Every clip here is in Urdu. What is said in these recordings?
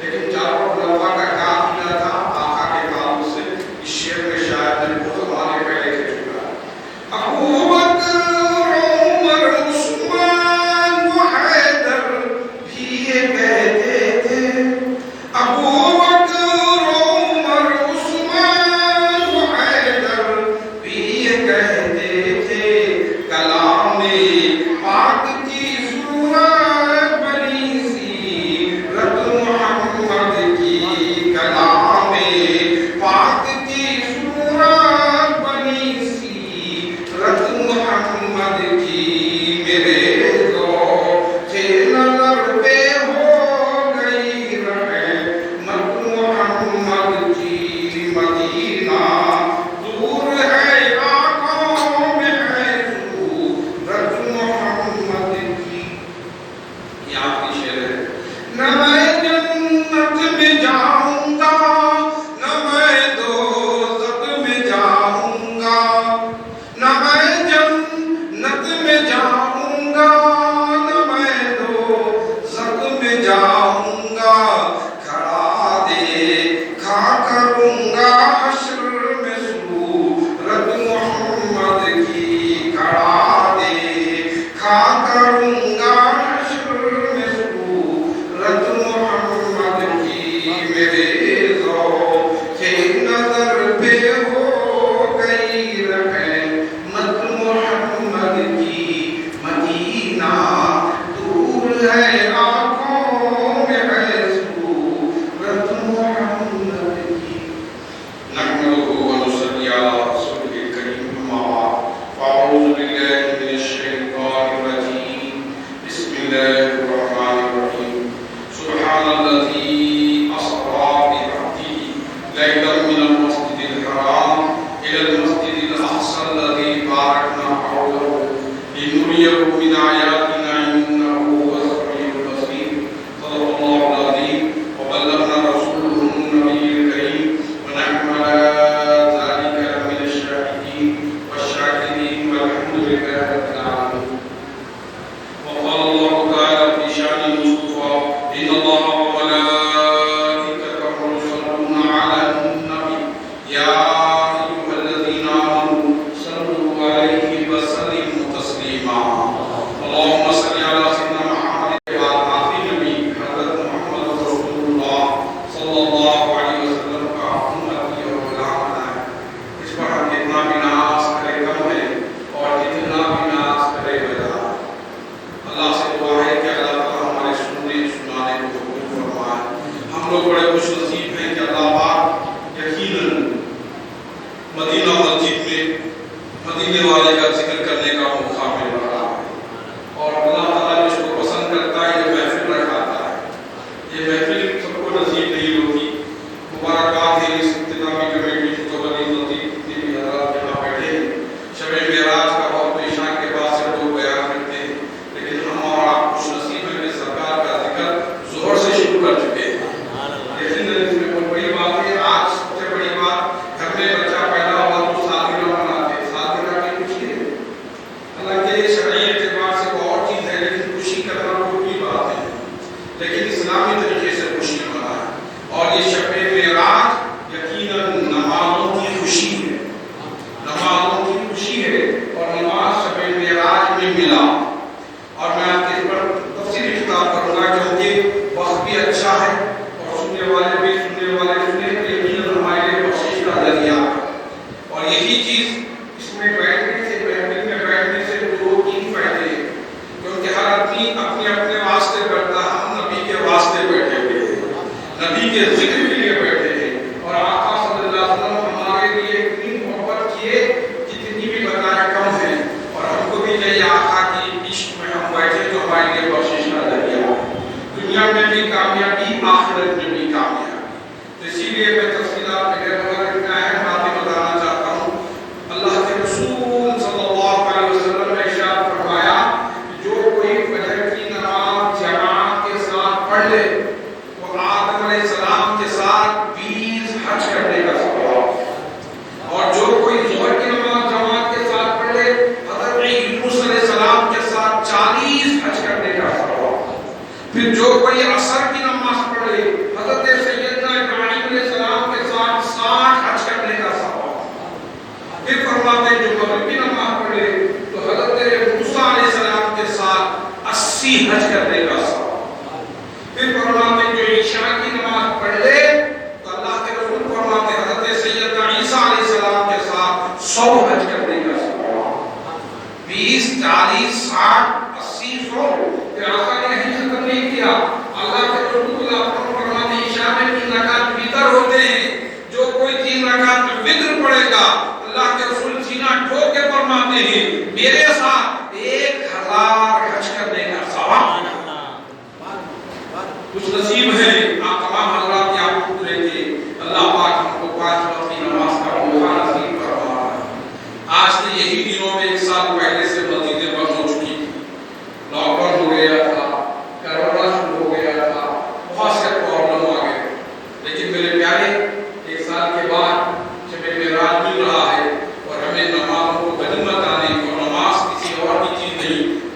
لیکن چاروں خلفاء کا کیا عقیدہ تھا؟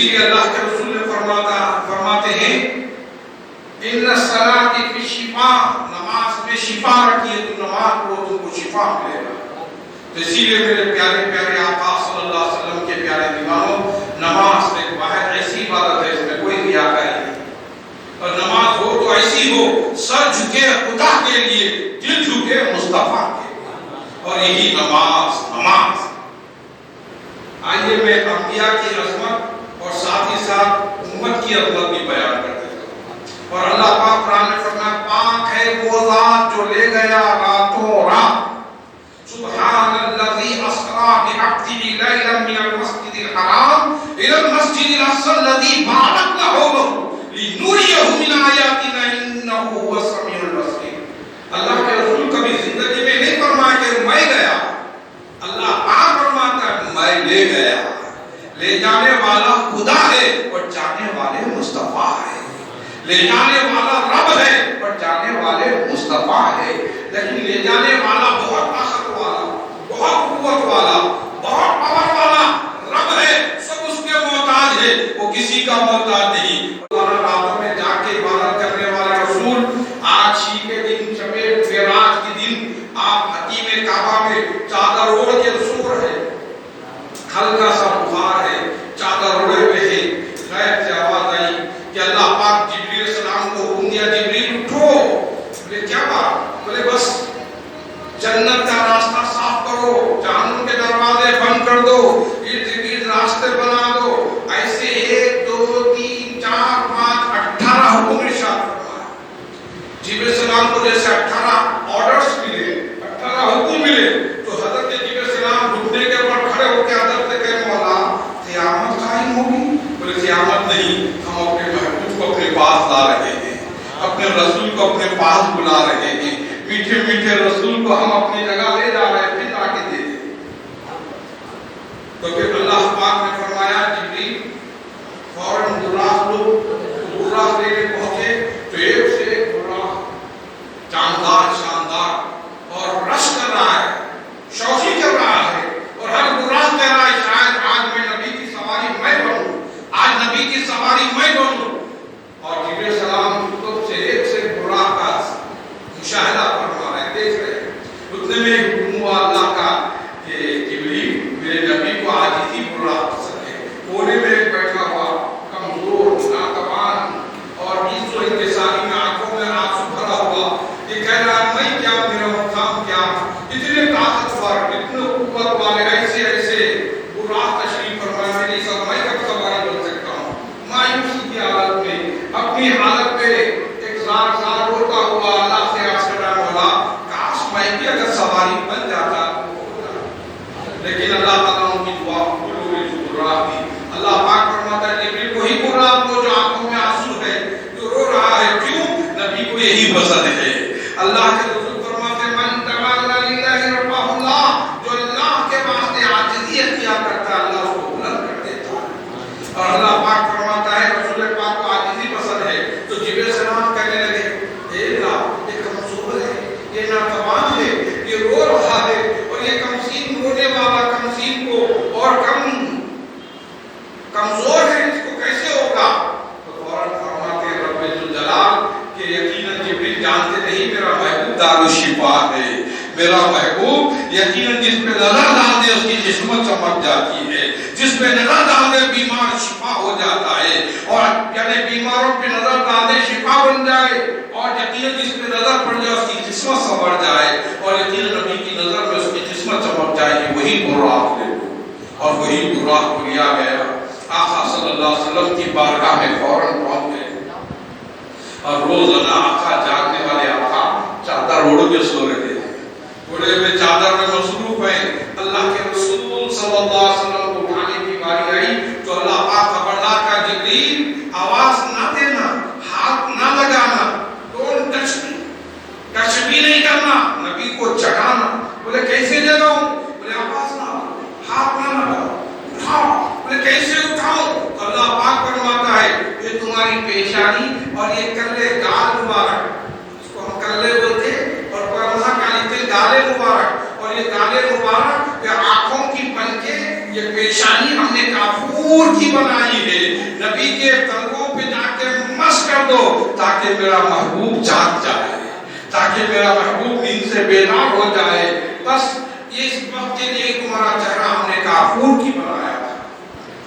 اسی لیے اللہ کے رسول نے فرماتے ہیں ان الصلاۃ فی شفاء، نماز میں شفا رکھیے تو نماز پڑھو تم کو شفا ملے گا۔ تو اسی لیے میرے پیارے پیارے آقا صلی اللہ علیہ وسلم کے پیارے دیوانوں، نماز ایک واحد ایسی عبادت ہے جس میں کوئی ریاکاری نہیں، اور نماز ہو تو ایسی ہو سر جھکے خدا کے لیے، دل جھکے مصطفیٰ کے لیے، اور یہی نماز۔ آئیے میں انبیاء کی عظمت اور ساتھ ہی ساتھ امت کی عظمت بھی بیان کر دیتا ہوں۔ اور اللہ پاک قرآن میں فرمایا پاک ہے وہ ذات جو لے گیا راتوں رات، سبحان الذی اسریٰ بعبدہ لیلا من المسجد الحرام الی المسجد الاقصی الذی بارکنا حولہ لنریہ من آیاتنا انہ هو السمیع البصیر۔ اللہ کے رسول کبھی زندگی میں نہیں فرمایا کہ میں گیا، اللہ پاک فرماتا ہے میں لے گیا۔ لے جانے والا خدا ہے اور جانے والے مصطفیٰ ہے، لے جانے والا رب ہے اور جانے والے مصطفیٰ ہے، لیکن لے جانے والا بہت طاقت والا، بہت قوت والا، بہت پاور والا رب ہے، سب اس کے محتاج ہے، وہ کسی کا محتاج نہیں۔ راتوں میں جا کے عبادت کرنے والے رسول آج ہی کے دن شب معراج کے دن آپ حتیم کعبہ میں چادر اوڑھ کے سو رہے، ہلکا سا بخار ہے، چادر اوڑھے ہوئے ہیں، غیب سے آواز آئی کہ اللہ پاک جبریل علیہ السلام کو حکم دیا جبریل اٹھو۔ بولے کیا بات؟ بولے بس جنت کا راستہ صاف کرو، جہنم کے دروازے بند کر دو، ارد گرد راستے بنا دو۔ ایسے 1 2 3 4 5 18 حکم ارشاد فرمایا۔ جبریل علیہ السلام کو جیسے 18 آرڈرز ملے، 18 حکم ملے، تو حضرت جبریل علیہ السلام گھٹنے کے اوپر کھڑے ہو کے حضرت سے کہے مولا قیامت قائم ہوگی؟ بولے قیامت نہیں، ہم اپنے محبوب کو اپنے پاس لا رہے ہیں، اپنے رسول کو اپنے پاس بلا رہے ہیں، میٹھے میٹھے رسول کو ہم اپنی جگہ لے جا رہے ہیں، پھر لا کے دے دیں۔ تو پھر اللہ پاک نے فرمایا جبریل فوراً براق لو، براق لے کے پہنچے تو ایک سے ایک براق جاندار شاندار اور رش کر رہا ہے، شوخی کر رہا ہے، اور ہر براق کہہ رہا ہے شاید آج میں نبی کی سواری میں بنوں، آج نبی کی سواری میں بنوں۔ اور جبریل علیہ السلام خود سے ایک سے براق کا مشاہدہ فرما رہے، دیکھ رہے۔ اتنے میں حکم ہوا اللہ کا کہ جبریل میرے نبی کو عاجزی براق پسند ہے۔ کونے میں ایک بیٹھا ہوا کمزور ناتوان اور عیز و انکساری میں آنکھوں میں آنسو بھرا ہوا، یہ کہہ رہا ہے میں کیا، میرا مقام کیا، اتنے طاقتور اتنے قوت والے ایسے ایسے براق تشریف فرمائے، میری سب میں کب سواری بن سکتا ہوں؟ مایوسی کی حالت میں اپنی حالت پہ ایک زار زار روتا ہوا اللہ سے عرض کر رہا مولا کاش میں بھی اگر سواری بن جاتا تو ہوتا، لیکن اللہ تعالیٰ ان کی دعا قبول ہوئی، براق دی۔ اللہ پاک فرماتا ہے جبریل کو ہی براق دو جو آنکھوں میں آنسو ہے، جو رو رہا ہے، کیوں؟ نبی کو یہی پسند ہے۔ اللہ کے رسول فرماتے ہیں من تواضع للہ رفعہ اللہ، جو اللہ کے واسطے عاجزی اختیار کرتا ہے اللہ اس کو بلند کر دیتا ہے۔ اور اللہ پاک فرماتا ہے رسول پاک کو عاجزی پسند ہے، تو جبریل علیہ السلام کہنے لگے اے اللہ یہ کمزور ہے، یہ ناتوان ہے، یہ رو رہا ہے، اور یہ کمسین رونے والا کمسین کو اور کمزور ہے، اس کو کیسے ہوگا؟ تو فوراً فرماتے ہیں رب ذوالجلال کہ یقیناً جبریل جانتے نہیں میرا محبوب دارالشفا ہے، میرا محبوب یقیناً جس پہ نظر ڈال دے اس کی قسمت چمک جاتی ہے، جس پہ نظر ڈال دے بیمار شفا ہو جاتا ہے، اور یعنی بیماروں پہ نظر ڈال دے شفا بن جائے، اور یقیناً جس پہ نظر پڑ جائے اس کی قسمت سنور جائے، اور یقیناً نبی کی نظر میں اس کی قسمت چمک جائے گی، وہی براق لے لو۔ اور وہی براق کو لیا گیا، آقا صلی اللہ علیہ وسلم کی بارگاہ میں فوراً پہنچ گئے، اور روزانہ آقا جاگنے والے آقا چادر اوڑھ کے سو رہے تھے، اوڑھے ہوئے چادر میں مصروف ہیں۔ اللہ کے رسول صلی اللہ علیہ وسلم کو اٹھانے کی باری آئی تو اللہ پاک خبردار کا جبریل آواز نہ دینا، ہاتھ نہ لگانا، ڈونٹ ٹچ می، ٹچ بھی نہیں کرنا، نبی کو جگانا۔ بولے کیسے جگاؤں؟ بولے آواز نہ، ہاتھ نہ لگاؤ، اٹھاؤ۔ بولے کیسے اٹھاؤں؟ تو اللہ پاک فرماتا ہے یہ تمہاری پیشانی اور یہ کلے گال مبارک، اس کو ہم کلے بولتے، اور پرمسا کا لکھتے گالے مبارک، اور یہ گالے مبارک، یہ آنکھوں کی پنکھے، یہ پیشانی ہم نے کافور کفور کی بنائی ہے. نبی کے تلووں پہ جا کے مس کر دو تاکہ میرا محبوب جاگ جائے, تاکہ میرا محبوب نیند سے بیدار ہو جائے. بس اس وقت کے لیے تمہارا چہرہ ہم نے کافور کی بنایا تھا.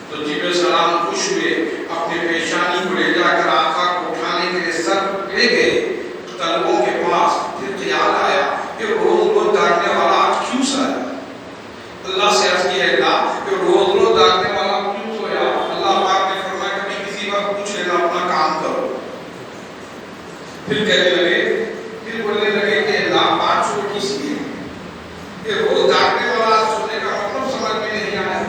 تو جبرائیل السلام خوش ہوئے, اپنے پیشانی کو لے جا کر آقا کو اٹھانے کے لیے سر لے گئے تلووں کے پاس. پھر خیال آیا کہ روز روز جاگنے والا آج کیوں سویا. اللہ سے عرض کیا اللہ کہ روز روز جاگنے والا کیوں سویا. اللہ پاک نے فرمایا کبھی کسی وقت پوچھ لینا, اپنا کام کرو. پھر کہنے لگے, پھر بولنے لگے کہ اللہ بات چھوٹی سی ہے کہ روز جاگنے والا سونے کا مطلب سمجھ میں نہیں آیا.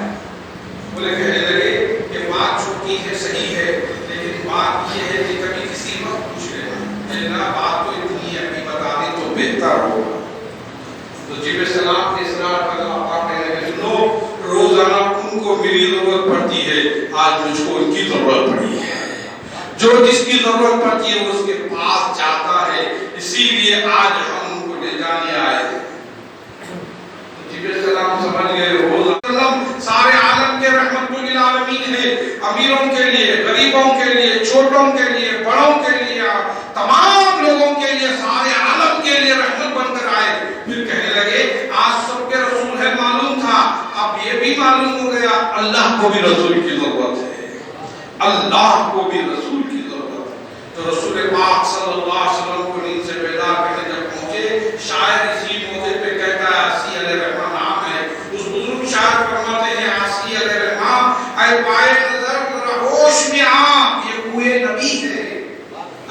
بولے کہنے لگے کہ بات چھوٹی ہے, صحیح ہے, لیکن بات یہ ہے کہ کبھی کسی وقت پوچھ لینا, بات تو اتنی ہے, ابھی بتا دیں تو بہتر ہوگا. تو جبرائیل السلام نے اصرار کرا, آپ کہنے لگے سنو, روزانہ ان کو میری ضرورت پڑتی ہے, آج مجھ کو ان کی ضرورت پڑی ہے. جو جس کی ضرورت پڑتی ہے وہ اس کے پاس جاتا ہے, اسی لیے آج ہم ان کو لے جانے آئے. جبرائیل السلام سمجھ گئے روز سارے عالم کے رحمت للعالمین ہے, امیروں کے لیے, غریبوں کے لیے, چھوٹوں کے لیے, بڑوں کے لیے, تمام لوگوں کے لیے, سارے عالم کے لیے رحمت بن کر آئے. پھر کہنے لگے آج سب کے رسول ہے معلوم تھا, اب یہ بھی معلوم ہو گیا اللہ کو بھی رسول کی ضرورت ہے, اللہ کو بھی رسول کی ضرورت ہے. تو رسول پاک صلی اللہ علیہ وسلم کو نیند سے بیدار کرنے جب پہنچے, شاعر اسی موقع پہ کہتا ہے, عاصی علیہ الرحمہ نام ہے, اس بزرگ شاعر فرماتے ہیں عاصی علیہ الرحمہ اے پائے نظر ذرا ہوش میں آ, یہ کوئے نبی ہے.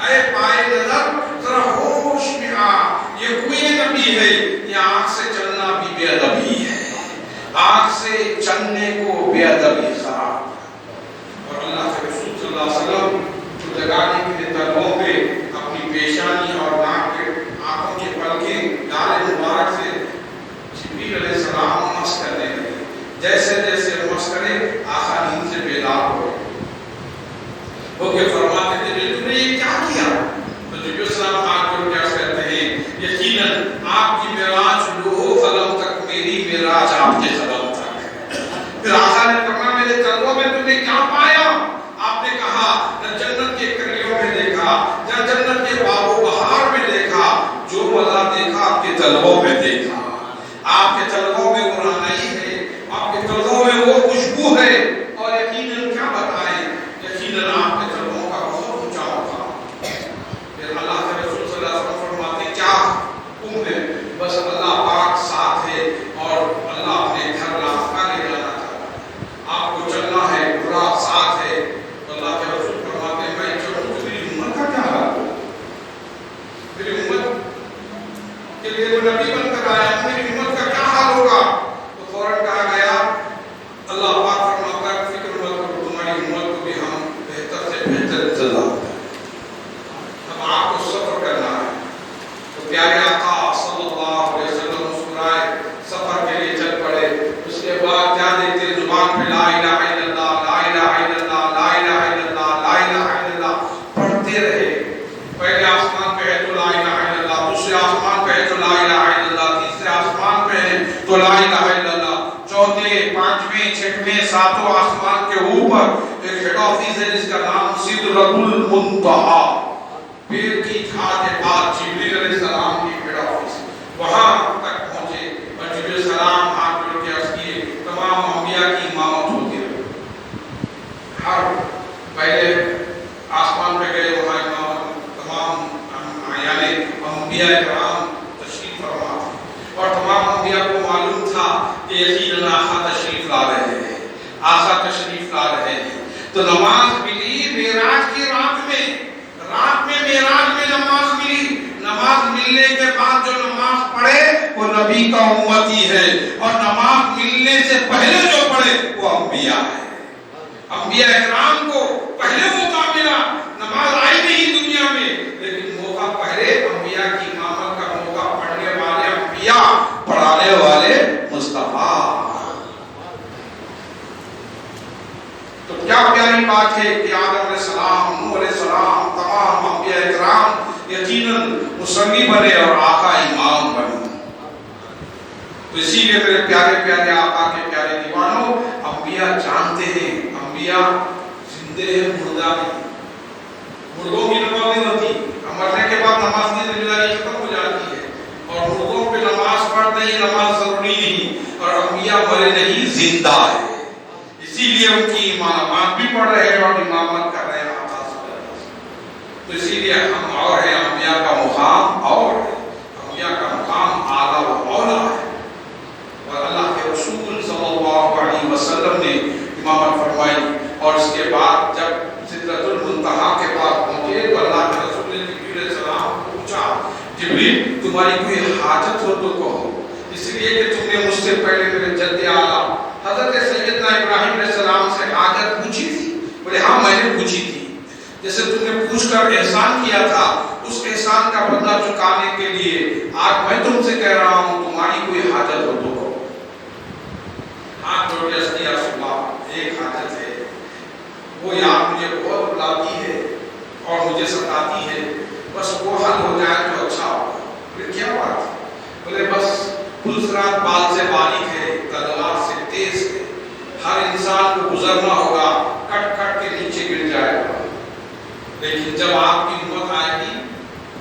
اے پائے نظر ذرا ہوش میں آ, یہ کوئے نبی ہے. یہ آنکھ سے چلنا بھی بے ادبی ہے, آنکھ سے چلنے کو بے ادبی قرار. اور اللہ کے رسول صلی اللہ علیہ وسلم کو جگانے کے لیے تلووں پہ اپنی پیشانی اور ناک کے آنکھوں کے پلکیں گالے مبارک سے جبریل علیہ السلام مس کرنے لگے. جیسے جیسے مس کرے آقا نیند سے بیدار ہو کے فرماتے تھے تم نے یہ کیا کیا. تو جبریل السلام آنکھ کو کیا کہتے ہیں, یقیناً آپ کی معراج لوح قلم تک, میری معراج آپ کے قدم تک ہے. پھر آقا نے فرمایا میرے تلووں میں تم نے کیا پایا. آپ نے کہا نہ جنت کے کلیوں میں دیکھا, نہ جنت کے باغ و بہار میں دیکھا, جو مزہ دیکھا آپ کے تلووں میں دیکھا. آپ کے تلووں میں وہ رانائی ہے, آپ کے تلووں میں وہ خوشبو ہے, اور یقیناً کیا بتائیں, یقیناً آپ کے تلووں کا بہت اونچا ہوگا. پھر اللہ کے رسول صلی اللہ علیہ وسلم فرماتے کیا حکم ہے, بس اللہ پاک ساتھ ہے اور اللہ اپنے گھر راستہ لے جانا چاہتا ہے, آپ کو چلنا ہے, برا ساتھ ہے. تو اللہ کے رسول فرماتے ہیں میں چلوں تو میری امت کا کیا حال ہوگا, میری امت کے لیے وہ نبی بن کر آیا, میری امت کا کیا حال ہوگا. تو فوراً کہا گیا اللہ پاک فرماتا ہے فکر مت کرو, تمہاری امت کو بھی ہم بہتر سے بہتر انتظام دیں. اب آپ کو سفر کرنا ہے. تو پیارے آقا صلی اللہ علیہ وسلم مسکرائے, سفر کے لیے چل پڑے. اس کے بعد کیا دیکھتے, زبان پہ لا الہ الا اللہ, لا الہ الا اللہ, لا الہ الا اللہ, لا الہ الا اللہ پڑھتے رہے. پہلے آسمان پہ ہے تو لا الہ الا اللہ, دوسرے آسمان پہ ہے تو لا الہ الا اللہ, تیسرے آسمان پہ ہے تو لا الہ الا اللہ, چوتھے, پانچویں, چھٹویں, ساتوں آسمان کے اوپر ایک ہیڈ آفس ہے جس کا نام سدرۃ المنتہا, پیر کی جھاگ کے بعد جبریل علیہ السلام کی ہیڈ آفس, وہاں تک پہنچے. اور جبریل علیہ السلام ہاتھ جوڑ کے عرض کیے تمام انبیاء کی امامت ہوتی ہے. ہر پہلے آسمان پہ گئے وہاں تمام یعنی انبیاء کرام تشریف فرما, اور تمام انبیاء کو معلوم تھا کہ یقیناً آقا تشریف لا رہے ہیں, آقا تشریف لا رہے ہیں. تو نماز ملی معراج کی رات میں, رات میں معراج میں نماز ملی. نماز ملنے کے بعد جو نماز پڑھے وہ نبی کا امتی ہے, اور نماز ملنے سے پہلے جو پڑھے وہ انبیاء ہے. انبیاء اکرام کو پہلے موقع ملا, نماز آئی نہیں دنیا میں, لیکن موقع پہلے انبیاء کی امامت کا موقع پڑھنے والے انبیاء, پڑھانے والے مصطفیٰ. تو کیا پیاری بات ہے کہ آدم علیہ السلام, نوح علیہ السلام, تمام انبیاء اکرام یقیناً مصلی بنے اور آقا امام بنے. تو اسی لیے میرے پیارے پیارے آقا کے پیارے دیوانوں, انبیاء جانتے ہیں انبیاء زندے ہیں، مردہ نہیں. مردوں کی نماز نہیں ہوتی، مرنے کے بعد نماز کی ذمہ داری ختم ہو جاتی ہے، اور مردوں پہ نماز پڑھنا ہی نماز ضروری نہیں، اور انبیاء مرے نہیں، زندہ ہے. اسی لیے ان کی امامات بھی پڑھ رہے ہیں اور امامت کر رہے ہیں. تو اسی لیے ہم اور ہیں، انبیاء کا مقام اور ہے، انبیاء کا مقام اعلیٰ و اولیٰ ہے. اور اللہ کے رسول صلی اللہ علیہ وسلم نے امامت فرمائی، اور اس کے بعد جب سدرۃ المنتہا کے پاس پہنچے تو اللہ کے رسول نے جبریل علیہ السلام کو پوچھا، جبریل تمہاری کوئی حاجت ہو تو کہو، اس لیے کہ تم نے مجھ سے پہلے میرے جد اعلیٰ حضرت سیدنا ابراہیم علیہ السلام سے حاجت پوچھی تھی؟ بولے ہاں میں نے پوچھی تھی. جیسے تم نے پوچھ کر احسان کیا تھا، اس احسان کا بدلہ چکانے کے لیے آج میں تم سے کہہ رہا ہوں تمہاری کوئی حاجت ہو تو کہو. ہاتھ جوڑ کے یا رسول اللہ ایک حاجت ہے، وہ یاد مجھے بہت بلاتی ہے اور مجھے ستاتی ہے، بس وہ حل ہو جائے تو اچھا ہوگا. پھر کیا بات ہے؟ بولے بس پلسرات بال سے باریک ہے، تلوار سے تیز ہے، ہر انسان کو گزرنا ہوگا، کٹ کٹ کے نیچے گر جائے گا، لیکن جب آپ کی امت آئے گی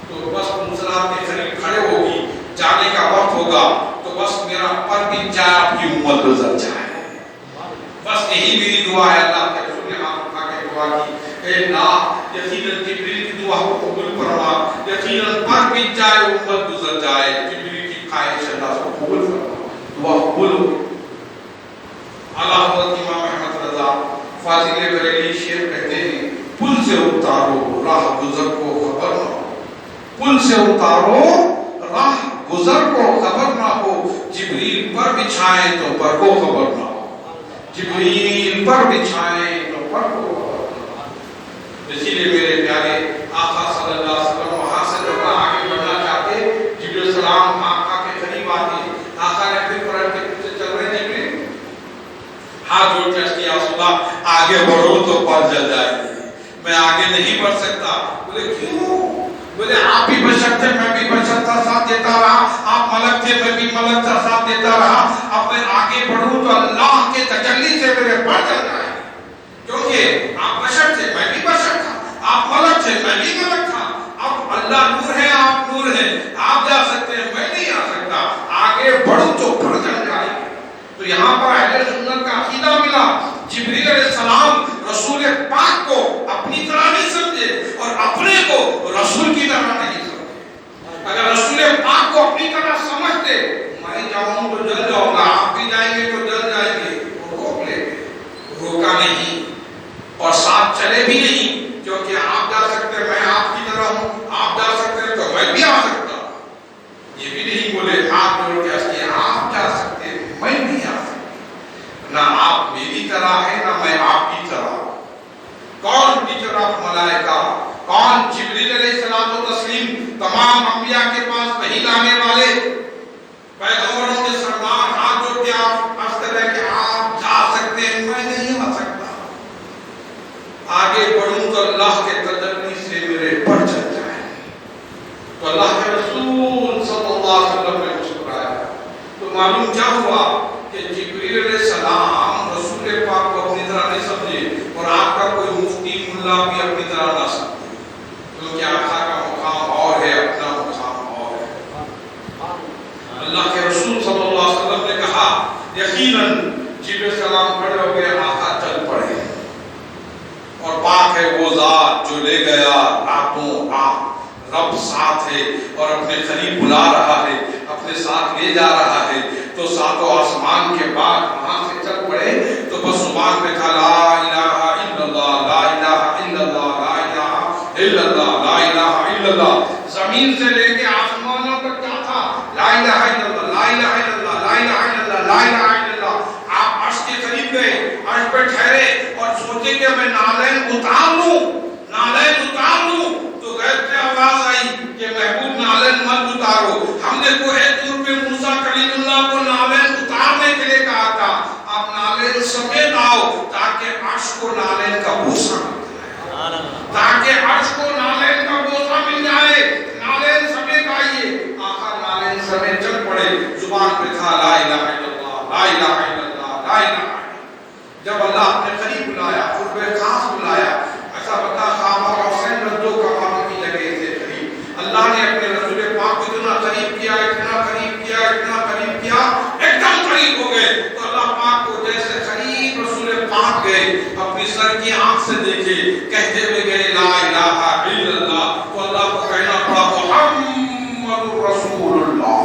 تو بس پلسرات کے قریب کھڑے ہوگی، جانے کا وقت ہوگا تو بس میرا پر بھی جائے، آپ کی امت گزر جائے. بس یہی میری دعا ہے. اللہ کے رسول نے ہاتھ اٹھا کے دعا کی، اے اللہ یقیناً جبریل کی دعا کو قبول فرما، یقیناً پر بھی جائے امت گزر جائے. جبریل کی خواہش اللہ سے قبول فرما، دعا قبول ہو. اعلیٰ حضرت امام احمد رضا فاضل بریلی شعر کہتے ہیں، پل سے اتارو راہ گزر کو خبر نہ ہو، پل سے اتارو راہ گزر کو خبر نہ ہو، جبریل پر بچھائیں تو پر کو خبر نہ ہو، جبریل پر بچھائیں تو پر کو خبر نہ ہو. اسی لیے میرے پیارے آقا صلی اللہ علیہ وسلم وہاں سے جب آگے بڑھنا چاہتے، جبریل السلام آقا کے قریب آتے، آقا نے پھر پلٹ کے پیچھے چل رہے جبریل ہاتھ جوڑ کے یا رسول اللہ آگے بڑھو تو پر جل جائے گی، میں آگے نہیں بڑھ سکتا. بولے کیوں؟ بولے آپ بھی بشر تھے، میں بھی بشر تھا، ساتھ دیتا رہا، آپ ملک تھے، میں بھی ملک تھا، ساتھ دیتا رہا. اب میں آگے بڑھوں تو اللہ کے تجلی سے میرے پر چل جائے، کیونکہ آپ بشر تھے، میں بھی بشر تھا، آپ ملک تھے، میں بھی ملک تھا. اب اللہ نور ہے، آپ نور ہیں، آپ جا سکتے ہیں، میں نہیں آ سکتا. آگے بڑھوں تو پر چل جائے. تو یہاں پر اہل سنت کا عقیدہ ملا. جبریل علیہ السلام رسول پاک کو اپنی طرح نہیں سمجھے اور اپنے کو رسول کی طرح نہیں سمجھے. اگر رسول پاک کو اپنی طرح سمجھتے، میں جاؤں تو جل جاؤں گا، آپ بھی جائیں گے تو جل جائیں گے، وہ روک لے، روکا نہیں اور ساتھ چلے بھی نہیں، کیونکہ آپ جا سکتے میں آپ کی طرح ہوں، آپ جا سکتے تو میں بھی آ سکتا. یہ بھی نہیں بولے ہاتھ جوڑ کے آپ جا سکتے میں نہیں آ سکتا. نہ آپ میری طرح ہے نہ میں آپ کی طرح. کون ٹیچر آف ملائکہ، کون جبریل علیہ السلام و تسلیم، تمام انبیاء کے پاس وحی لانے والے پیغمبروں کے سردار، ہاتھ جوڑ کے آپ عرض کر رہے ہیں کہ آپ جا سکتے ہیں، میں نہیں آ سکتا. آگے بڑھوں تو اللہ کے تجلی سے میرے پر چل جائے. تو اللہ کے رسول صلی اللہ علیہ وسلم نے مسکرایا. تو معلوم کیا ہوا کہ جبریل علیہ السلام رسول پاک کو اپنی طرح نہیں سمجھے اور آپ کا کوئی مفتی ملا بھی اپنی طرح نہ سمجھے، کیونکہ آقا کا مقام اور ہے، اپنا مقام اور ہے. اللہ کے رسول صلی اللہ علیہ وسلم نے کہا یقیناً جبریل علیہ السلام کھڑے ہو گئے، آقا چل پڑے. اور پاک ہے وہ ذات جو لے گیا راتوں رات. رب ساتھ ہے اور اپنے قریب بلا رہا ہے، اپنے ساتھ لے جا رہا ہے. تو ساتوں آسمان کے بعد وہاں سے چل پڑے تو بس زبان پہ تھا لا الہ الا اللہ، لا الہ الا اللہ، لا الہ الا اللہ، لا الہ الا اللہ. زمین سے لے کے آسمانوں تک کیا تھا؟ لا الہ الا اللہ، لا الہ الا اللہ، لا الہ الا اللہ، لا الہ الا اللہ. آپ عرش کے قریب گئے، عرش پہ ٹھہرے اور سوچے کہ میں نالین اتار لوں، نالین اتار لوں. تو غیب سے آواز آئی کہ محبوب نالین مت اتارو. ہم نے کوہ طور پہ موسیٰ کلیم اللہ کو نالین اتارنے کے لیے کہا تھا، آپ نالین سمیت آؤ تاکہ عرش کو نالین کا بوسہ مل جائے، تاکہ عرش کو نالین کا بوسہ مل جائے. نالین سمیت آئیے. آقا نالین سمیت چل پڑے. زبان پہ تھا لا الہ الا اللہ، لا الہ الا اللہ، لا الہ الا اللہ. جب اللہ اپنے قریب بلایا، قرب خاص بلایا، ایسا بتا صحابہ اور حسین رضو کمالوں کی جگہ سے قریب، اللہ نے اپنے رسول پاک کو اتنا قریب کیا، اتنا قریب کیا، اتنا قریب کیا، ایک دم قریب ہو گئے. تو اللہ پاک کو جیسے قریب رسول پاک گئے، اپنی سر کی آنکھ سے دیکھے، کہتے ہوئے گئے لا الہ الا اللہ. تو اللہ کو کہنا پڑا محمد رسول اللہ.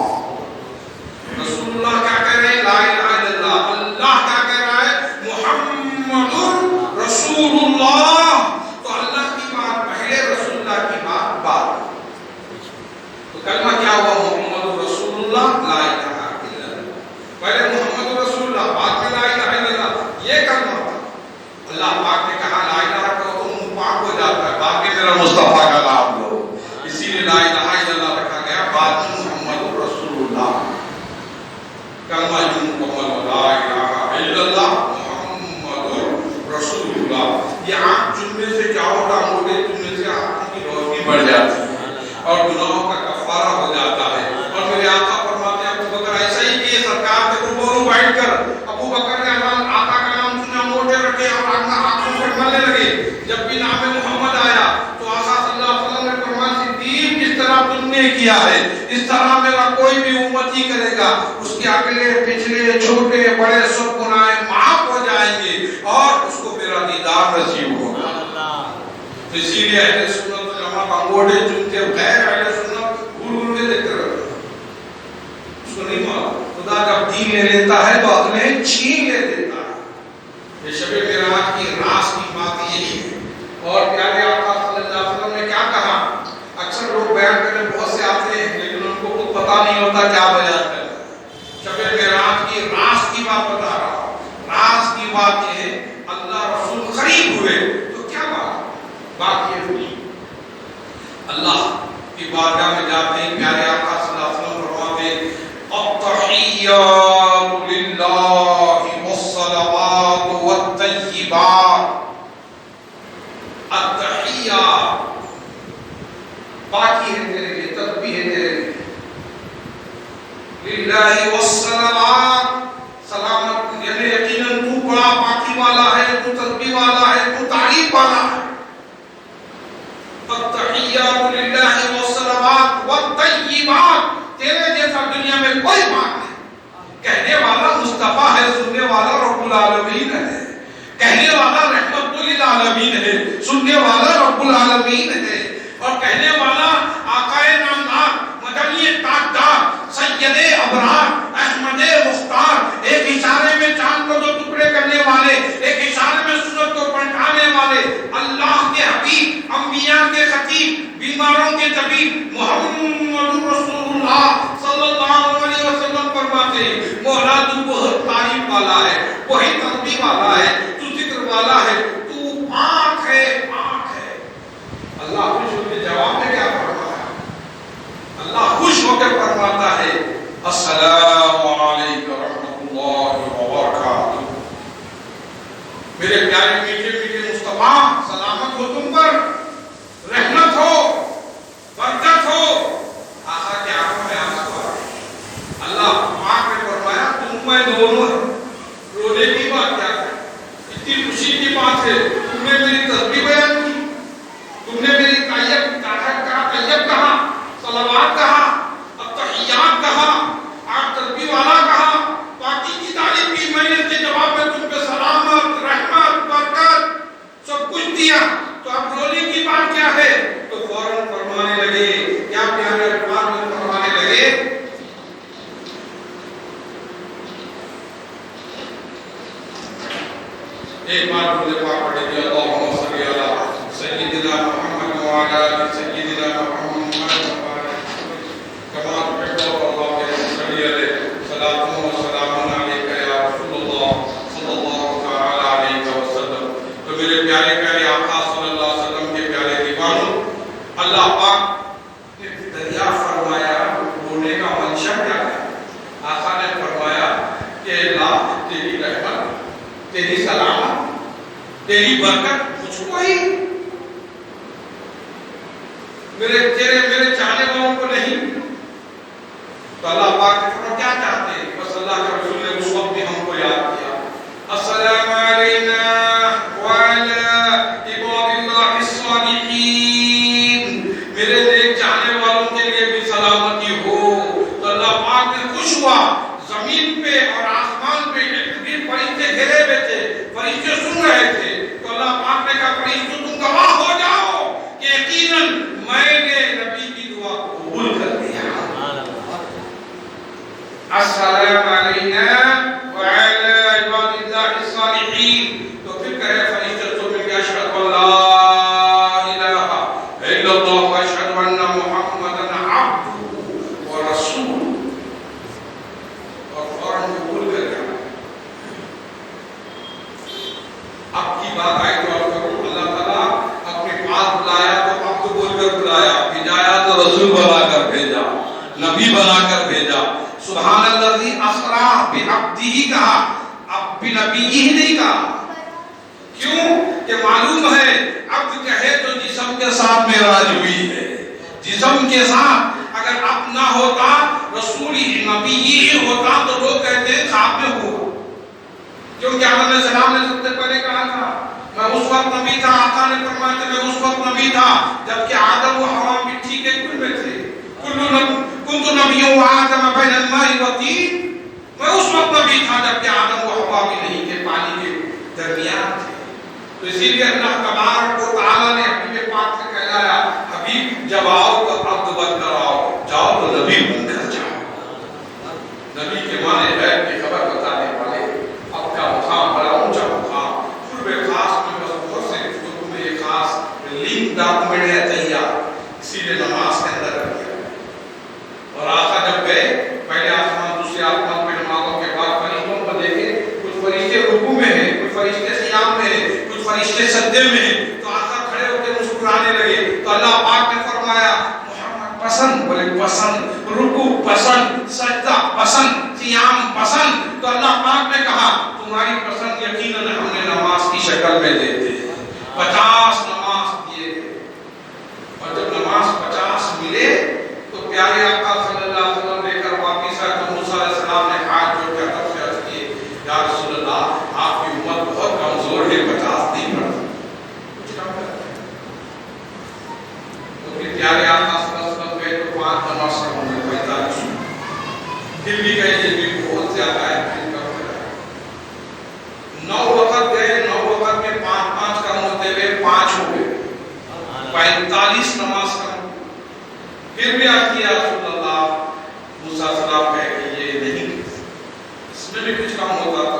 رسول اللہ کیا کہہ رہے ہیں؟ لا الہ الا اللہ. اللہ کیا کہہ رہا ہے؟ محمد رسول اللہ. تو اللہ کی بات پہلے، رسول اللہ کی بات بعد. تو کلمہ کیا ہوا؟ محمد رسول اللہ، لا الہ الا اللہ. پہلے محمد رسول اللہ، بعد میں لا الہ الا اللہ. یہ کلمہ تھا. اللہ پاک نے کہا لا الہ کہو تو منہ پاک ہو جاتا ہے، بعد میں میرا مصطفیٰ کا نام لو. اسی لیے لا الہ الا اللہ رکھا گیا، بعد میں محمد رسول اللہ. کلمہ یوں مکمل ہو، لا الہ الا اللہ محمد رسول اللہ. یہ آنکھ چننے سے کیا ہوتا؟ موٹے چننے سے آنکھوں کی روشنی بڑھ جاتی ہے اور گناہوں کا کفارہ ہو جاتا ہے. اور میرے آقا فرماتے ہیں ابو بکر ایسا ہی کیے، سرکار کے روبرو بیٹھ کر ابو بکر نے آقا کا نام سنا، موٹے رکھے اور آنکھوں سے ملنے لگے. جب بھی نام محمد آیا تو آقا صلی اللہ علیہ وسلم نے فرمایا صدیق جس طرح تم نے کیا ہے اس طرح میرا کوئی بھی امتی کرے گا، اس کے اگلے پچھلے چھوٹے بڑے سب گناہ معاف ہو جائیں گے اور اس کو میرا دیدار نصیب ہوگا. اسی لیے اہل سنت جماعت انگوٹے چنتے، غیر اہل سنت گھر میں دیکھتے رہتے ہیں. اس کو نہیں معلوم خدا جب دین لے لیتا ہے تو اگلے چھین لے دیتا ہے. یہ شب معراج کی راز کی بات یہی ہے. اور پیارے آقا صلی اللہ علیہ وسلم نے کیا کہا؟ اکثر لوگ بیان کرنے بہت سے آتے ہیں لیکن ان کو کچھ پتا نہیں ہوتا کیا بیان کرنا ہے. شب معراج کی راز کی بات بتا رہا ہوں. راز کی بات یہ ہے اللہ رسول قریب ہوئے تو کیا بات یہ ہوئی؟ اللہ کی بارگاہ میں جاتے ہیں، پیارے آقا صلی اللہ علیہ وسلم فرماتے ہیں التحیات للہ والصلوات والطیبات. التحیات پاکی ہے تیرے لیے، تسبیح ہے تیرے لیے. للہ والصلوات سلامت، یعنی یقیناً تو بڑا پاکی والا ہے، تو تسبیح والا ہے، تو تعریف والا ہے. التحیات للہ والصلوات والطیبات. تیرے جیسا دنیا میں کوئی بات نہیں. کہنے والا مصطفیٰ ہے، سننے والا رب العالمین ہے. کہنے والا رحمت للعالمین ہے، سننے والا رب العالمین ہے. اور کہنے والا آقا نامدار، مدنی تاجدار، سید ابرار، احمد مختار، ایک اشارے میں چاند کو دو ٹکڑے کرنے والے، ایک اشارے میں سورج کو پلٹانے والے، اللہ کے حبیب، انبیاء کے خطیب، بیماروں کے طبیب محمد رسول اللہ صلی اللہ علیہ وسلم فرماتے ہیں مولا تو بہت تعریف والا ہے، وہی تسبیح والا ہے، تو ذکر والا ہے، تو پاک ہے، پاک ہے. اللہ خوش ہو کے جواب میں کیا فرماتا ہے؟ اللہ خوش ہو کے فرماتا ہے السلام علیکم ورحمۃ اللہ وبرکاتہ. میرے پیارے میٹھے میٹھے مصطفیٰ، سلامت ہو تم پر، رحمت ہو، برکت ہو. آقا کے آنکھوں میں آنسو آ گئے. اللہ پاک نے فرمایا تم میں دونوں رونے کی بات کیا ہے؟ اتنی خوشی کی بات ہے. تم نے میری تسبیح بیان کی، تم نے میری طیب کہا، صلوات کہا، التحیات کہا، آپ تسبیح والا کہا، پاکی کی تعریف کی. میں نے اس کے جواب میں تم پہ سلامت، رحمت، برکت سب کچھ دیا. تو اب رونے کی بات کیا ہے؟ تو فوراً فرمانے لگے، کیا پیارے الفاظ میں فرمانے لگے، ایک بار مجھے پاک پڑھے گی اللہم صلی علی سیدنا محمد وعلی آل سیدنا محمد کما تحب اللہ صلی علیہ صلاۃ و سلام علیک یا رسول اللہ صلی اللہ تعالی علیہ وسلم. تو میرے پیارے پیارے آقا صلی اللہ علیہ وسلم کے پیارے دیوانوں، اللہ پاک نے دریا فرمایا رونے کا منشا کیا ہے؟ آقا نے فرمایا کہ اللہ تیری رحمت، تیری سلامت، تیری برکت مجھ کو ہی، میرے چاہنے والوں کو نہیں. تو اللہ پاک نے فرمایا کیا چاہتے ہیں؟ بس اللہ کے رسول نے اس وقت بھی ہم کو یاد کیا السلام علیکم زمین پہ اور آسمان پہ فرشتے گھرے ہوئے تھے، فرشتے سن رہے تھے، تو اللہ پاک نے کہا فرشتوں تم گواہ ہو جاؤ کہ یقیناً میں نے نبی کی دعا کو قبول کر لیا۔ السلام علینا وعلی عباد اللہ الصالحین۔ تو پھر کہے فرشتے تو مل کے اشہد ان لا الہ الا اللہ واشہد ان محمدا عبدہ ورسولہ، اور فوراً قبول کر لیا۔ اب کی بات آئی تو آپ کرو، اللہ تعالیٰ اپنے پاس بلایا تو عبد بول کر بلایا، بھیجایا تو رسول بنا کر بھیجا، نبی بنا کر بھیجا۔ سبحان الذی اسریٰ بعبدہ کہا، اب بنبیہ نہیں کہا۔ کیوں کہ معلوم ہے عبد کہے تو جسم کے ساتھ معراج ہوئی ہے، جسم کے ساتھ اگر اب نہ ہوتا رسول ہی نبی ہی ہوتا تو لوگ کہتے ہیں خواب میں ہوا، کیونکہ آدم علیہ السلام نے سب سے پہلے کہا تھا میں اس وقت نبی تھا، آقا نے فرمایا کہ میں اس وقت نبی تھا جبکہ آدم و حوا مٹی کے کل میں تھے، کنت نبی و آدم بین الماء والطین، میں اس وقت نبی تھا جبکہ آدم و حوا بھی نہیں تھے، پانی کے درمیان تھے۔ تو اسی لیے اللہ تبارک و تعالیٰ نے حبیب پاک سے کہلایا حبیب جب آؤ تو عبد بن کر آؤ، جاؤ تو نبی بن کر جاؤ۔ نبی کے معنی غیب کی خبر بتانے والے، اب کا مقام بڑا اونچا مقام، قرب خاص میں بس بہت سے گفتگو میں یہ خاص لنک ڈاکومنٹ ہے تیار، اسی لیے نماز کے اندر رکھ دیا۔ اور آقا جب گئے پہلے آسمان دوسرے آسمان پہ نمازوں کے بعد فرشتوں کو دیکھے، کچھ فرشتے رکوع میں ہیں، کچھ فرشتے قیام میں ہیں، کچھ فرشتے سجدے میں ہیں، تو آقا کھڑے ہو کے مسکرانے لگے، تو اللہ پاک نے فرمایا محمد پسند، بولے پسند، رکوع پسند، سجدہ پسند، قیام پسند، تو اللہ پاک نے کہا تمہاری پسند یقیناً ہم نے نماز کی شکل میں دیتے ہیں، 50 نماز دیے گئے، اور جب نماز 50 ملے تو پیارے آقا صلی اللہ علیہ وسلم لے کر واپس آئے تو موسیٰ علیہ السلام نے ہاتھ جوڑ کر رب سے عرض کیے یا رسول اللہ آپ کی امت بہت کمزور ہے، 50 نہیں پڑھتی، کچھ کم کرتے ہیں۔ تو پھر پیارے آقا صلی اللہ علیہ وسلم گئے تو 5 نماز کا ہوں گے 45، پھر بھی گئے یہ بھی بہت زیادہ ہے، پھر کم ہو جائے۔ 9 وقت گئے، 9 وقت میں 5 کم ہوتے ہوئے 5 ہو گئے، 45 نماز کم۔ پھر بھی آپ کیا رسول اللہ، موسیٰ علیہ السلام کہے کہ یہ نہیں، اس میں بھی کچھ کم ہوتا تو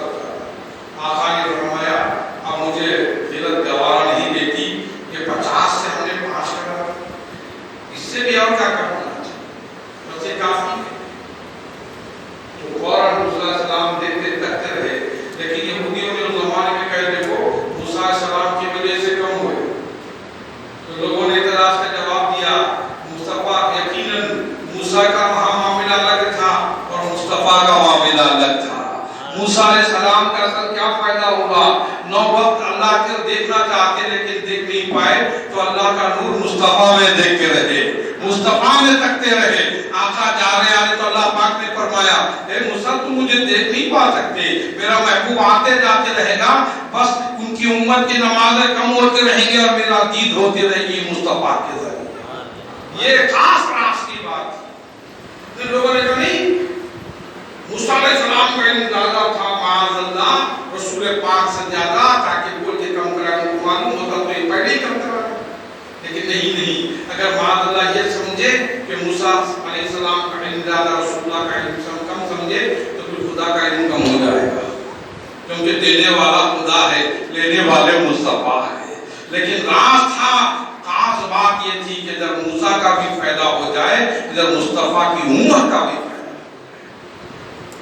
آقا نے فرمایا اب مجھے دلت گوارا نہیں دیتی کہ 50 سے ہم نے 5 کرا، اس سے بھی اور کیا کرنا چاہیے، بس یہ کافی ہے۔ تو فوراً موسیٰ علیہ السلام دیکھتے تکتے رہے، لیکن یہودیوں نے اس زمانے میں کہہ دیکھو موسیٰ علیہ السلام کی وجہ سے کم ہوئے، تو لوگوں نے اعتراض کا جواب دیا مصطفیٰ یقیناً موسیٰ کا معاملہ الگ تھا اور مصطفیٰ کا معاملہ الگ تھا۔ موسیٰ علیہ السلام کا اصل کیا فائدہ ہوگا، 9 وقت اللہ کو دیکھنا چاہتے لیکن دیکھ نہیں پائے تو اللہ کا نور مصطفیٰ میں دیکھتے رہے، مصطفیٰ میں تکتے رہے۔ آقا جا رہے آنے تو اللہ پاک نے فرمایا اے موسیٰ تم مجھے دیکھ نہیں پا سکتے، میرا محبوب آتے جاتے رہے گا، بس ان کی امت کی نمازیں کم ہوتے رہیں گے اور میرا دید ہوتی رہے گی مصطفیٰ کے ذریعے۔ یہ خاص راز کی بات تھی۔ ان لوگوں نے کہا نہیں، موسیٰ علیہ السلام کا علم زیادہ تھا معاذ اللہ رسول پاک سے زیادہ، تاکہ بول کے کم کرا ان کو معلوم ہوتا تو یہ پہلے ہی کم کرا، لیکن نہیں، اگر معاذ اللہ یہ سمجھے کہ موسیٰ علیہ السلام کا علم زیادہ رسول اللہ کا علم کم سمجھے تو پھر خدا کا علم کم ہو جائے گا، کیونکہ دینے والا خدا ہے، لینے والے مصطفیٰ ہے۔ لیکن راز تھا، خاص بات یہ تھی کہ جب موسیٰ کا بھی فائدہ ہو جائے ادھر مصطفیٰ کی امت کا بھی فائدہ،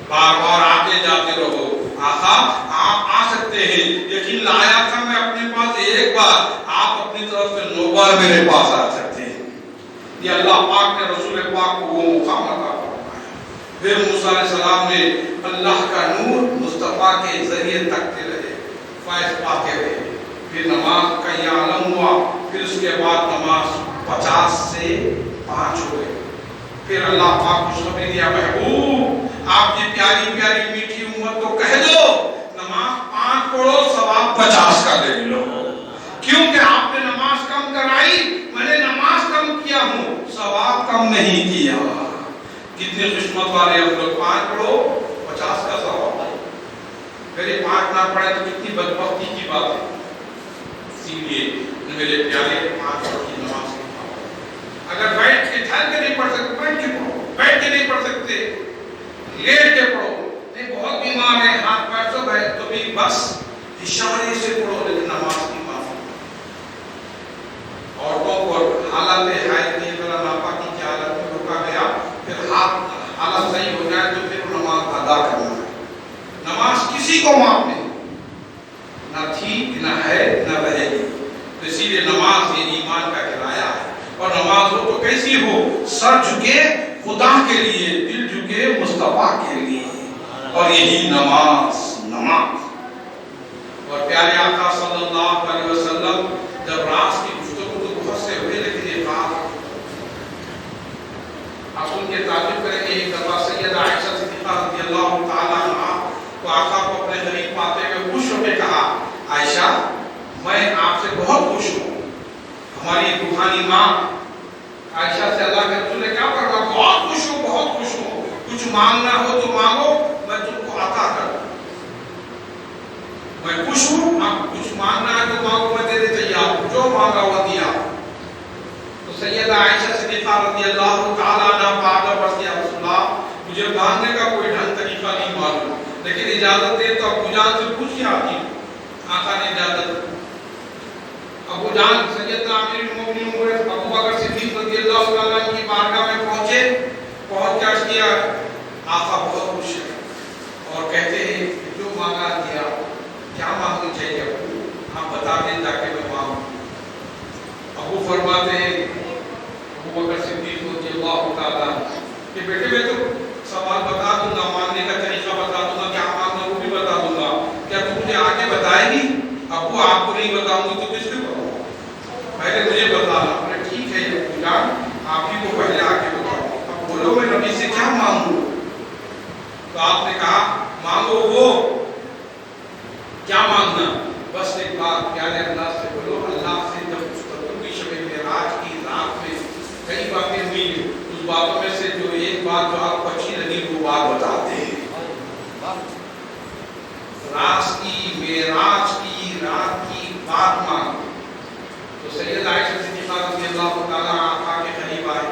بار بار آتے جاتے رہو۔ آقا آپ آ سکتے ہیں، یقین لایا تھا میں اپنے پاس ایک بار، آپ اپنی طرف سے 9 بار میرے پاس آ سکتے ہیں۔ یہ اللہ پاک نے رسول پاک کو وہ مقام عطا فرمایا۔ پھر موسیٰ علیہ السلام نے اللہ کا نور مصطفیٰ کے ذریعے تکتے رہے، فیض پاتے رہے، پھر نماز کا یہ عالم ہوا، پھر اس کے بعد نماز 50 سے 5 ہو گئے۔ پھر اللہ پاک خوشخبری دیا محبوب آپ کی پیاری پیاری میٹھی امت کو کہہ دو نماز 5 پڑھو ثواب 50 کا لے لو، کیونکہ آپ نے نماز کم کرائی، میں نے نماز کم کیا ہوں، ثواب کم نہیں کیا۔ کتنے قسمت والے ہم لوگ، 5 پڑھو پڑھنا پڑے تو کتنی بدبختی کی بات ہے. اسی لیے میرے پیارے 5 وقت کی نماز کی پابندی. اگر بیٹھ کے ٹھہر کے نہیں پڑھ سکتے بیٹھ کے پڑھو, بیٹھ کے نہیں پڑھ سکتے لیٹ کے پڑھو. نہیں بہت بیمار ہے ہاتھ پیر تو ہے تو بھی بس اشارے سے پڑھو, لیکن نماز کی پابندی. عورتوں کو حالت حیض کی طرح ناپاکی کی حالت میں روکا گیا, پھر حالت صحیح ہو جائے تو پھر نماز ادا کرنا ہے. نماز کسی کو معاف نہیں, نہ تھی نہ ہے نہ رہے گی. تو اسی لیے نماز یہ ایمان کا کرایہ ہے. اور نماز ہو تو کیسی ہو, سر جھکے خدا کے لیے, دل جھکے مصطفیٰ کے لیے, اور یہی نماز. اور پیارے آقا صلی اللہ علیہ وسلم جب راز کی گفتگو تو بہت سے ہوئے, لیکن یہ بات آپ ان کے تعلق کریں گے. ایک دفعہ سیدہ عائشہ صدیقہ رضی اللہ تعالیٰ عنہ تو آقا کو اپنے قریب پاتے ہوئے خوش ہو کے کہا, عائشہ میں آپ سے بہت خوش ہوں. ہماری روحانی ماں عائشہ سے اللہ کے رسول نے کیا فرمایا, بہت خوش ہوں بہت خوش ہوں, کچھ مانگنا ہو تو مانگو میں تم کو عطا کر دوں. میں خوش ہوں, آپ کچھ مانگنا ہے تو مانگو میں دینے تیار ہوں, جو مانگا وہ دیا. تو سیدہ عائشہ صدیقہ رضی اللہ تعالیٰ عنہ آگے بڑھ کے, رسول اللہ مجھے مانگنے کا کوئی ڈھنگ طریقہ نہیں معلوم, لیکن اجازت دے تو ابو جان سے پوچھ کے آتی ہوں. آقا نے اجازت دی. ابو جان سیدنا امیر المومنین ابو بکر صدیق رضی اللہ تعالیٰ عنہ کی بارگاہ میں پہنچے. پہنچ کے عرض کیا, آقا بہت خوش ہے اور کہتے ہیں جو مانگا دیا, کیا مانگنا چاہیے ابو, آپ بتا دیں تاکہ میں مانگوں. ابو فرماتے ہیں ابو بکر صدیق رضی اللہ تعالیٰ کہ بیٹے میں تو سوال بتا دوں گا, مانگنے کا طریقہ بتا دوں گا, کیا مانگنا وہ بھی بتا دوں گا, کیا تم مجھے آگے بتائے گی؟ ابو آپ کو نہیں بتاؤں گا تو کس کو بتاؤں گا, پہلے مجھے بتانا. ٹھیک ہے ابو جان آپ ہی کو پہلے آگے بتاؤں. اب بولو میں نبی سے کیا مانگوں؟ تو آپ نے کہا مانگو وہ. کیا مانگنا؟ بس ایک بات پیارے اللہ سے بولو, اللہ سے جب کی شب معراج کی رات میں کئی باتیں ہوئی, اس باتوں میں سے جو ایک بات جو آپ کو اچھی لگی وہ بات بتاتے ہیں. راز کی معراج کی رات کی بات مانگو. تو سیدہ عائشہ صدیقہ رضی اللہ تعالیٰ آقا کے قریب آئے.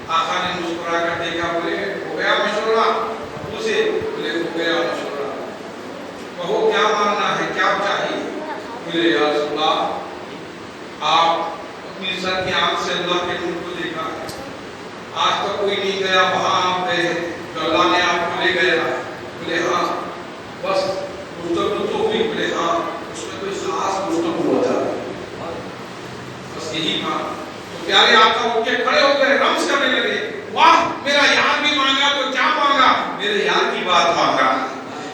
آقا نے مسکرا کر دیکھا, بولے ہو گیا مشورہ؟ ابو سے بولے ہو گیا مشورہ. کہو کیا مانگنا ہے, کیا چاہیے؟ بولے یا رسول اللہ آپ اپنی سر کی آنکھ سے اللہ کے نور کو دیکھا ہے, آج تک کوئی نہیں گیا وہاں آپ گئے جو اللہ نے آپ کو لے گیا. بولے ہاں. بس گفتگو تو ہوئی؟ بولے ہاں. اس میں کوئی خاص گفتگو ہوتا ہے؟ بس یہی کہا. تو پیارے آقا اٹھ کے کھڑے ہو گئے, رمز کرنے لگے, واہ میرا یار بھی مانگا تو کیا مانگا؟ میرے یار کی بات مانگا,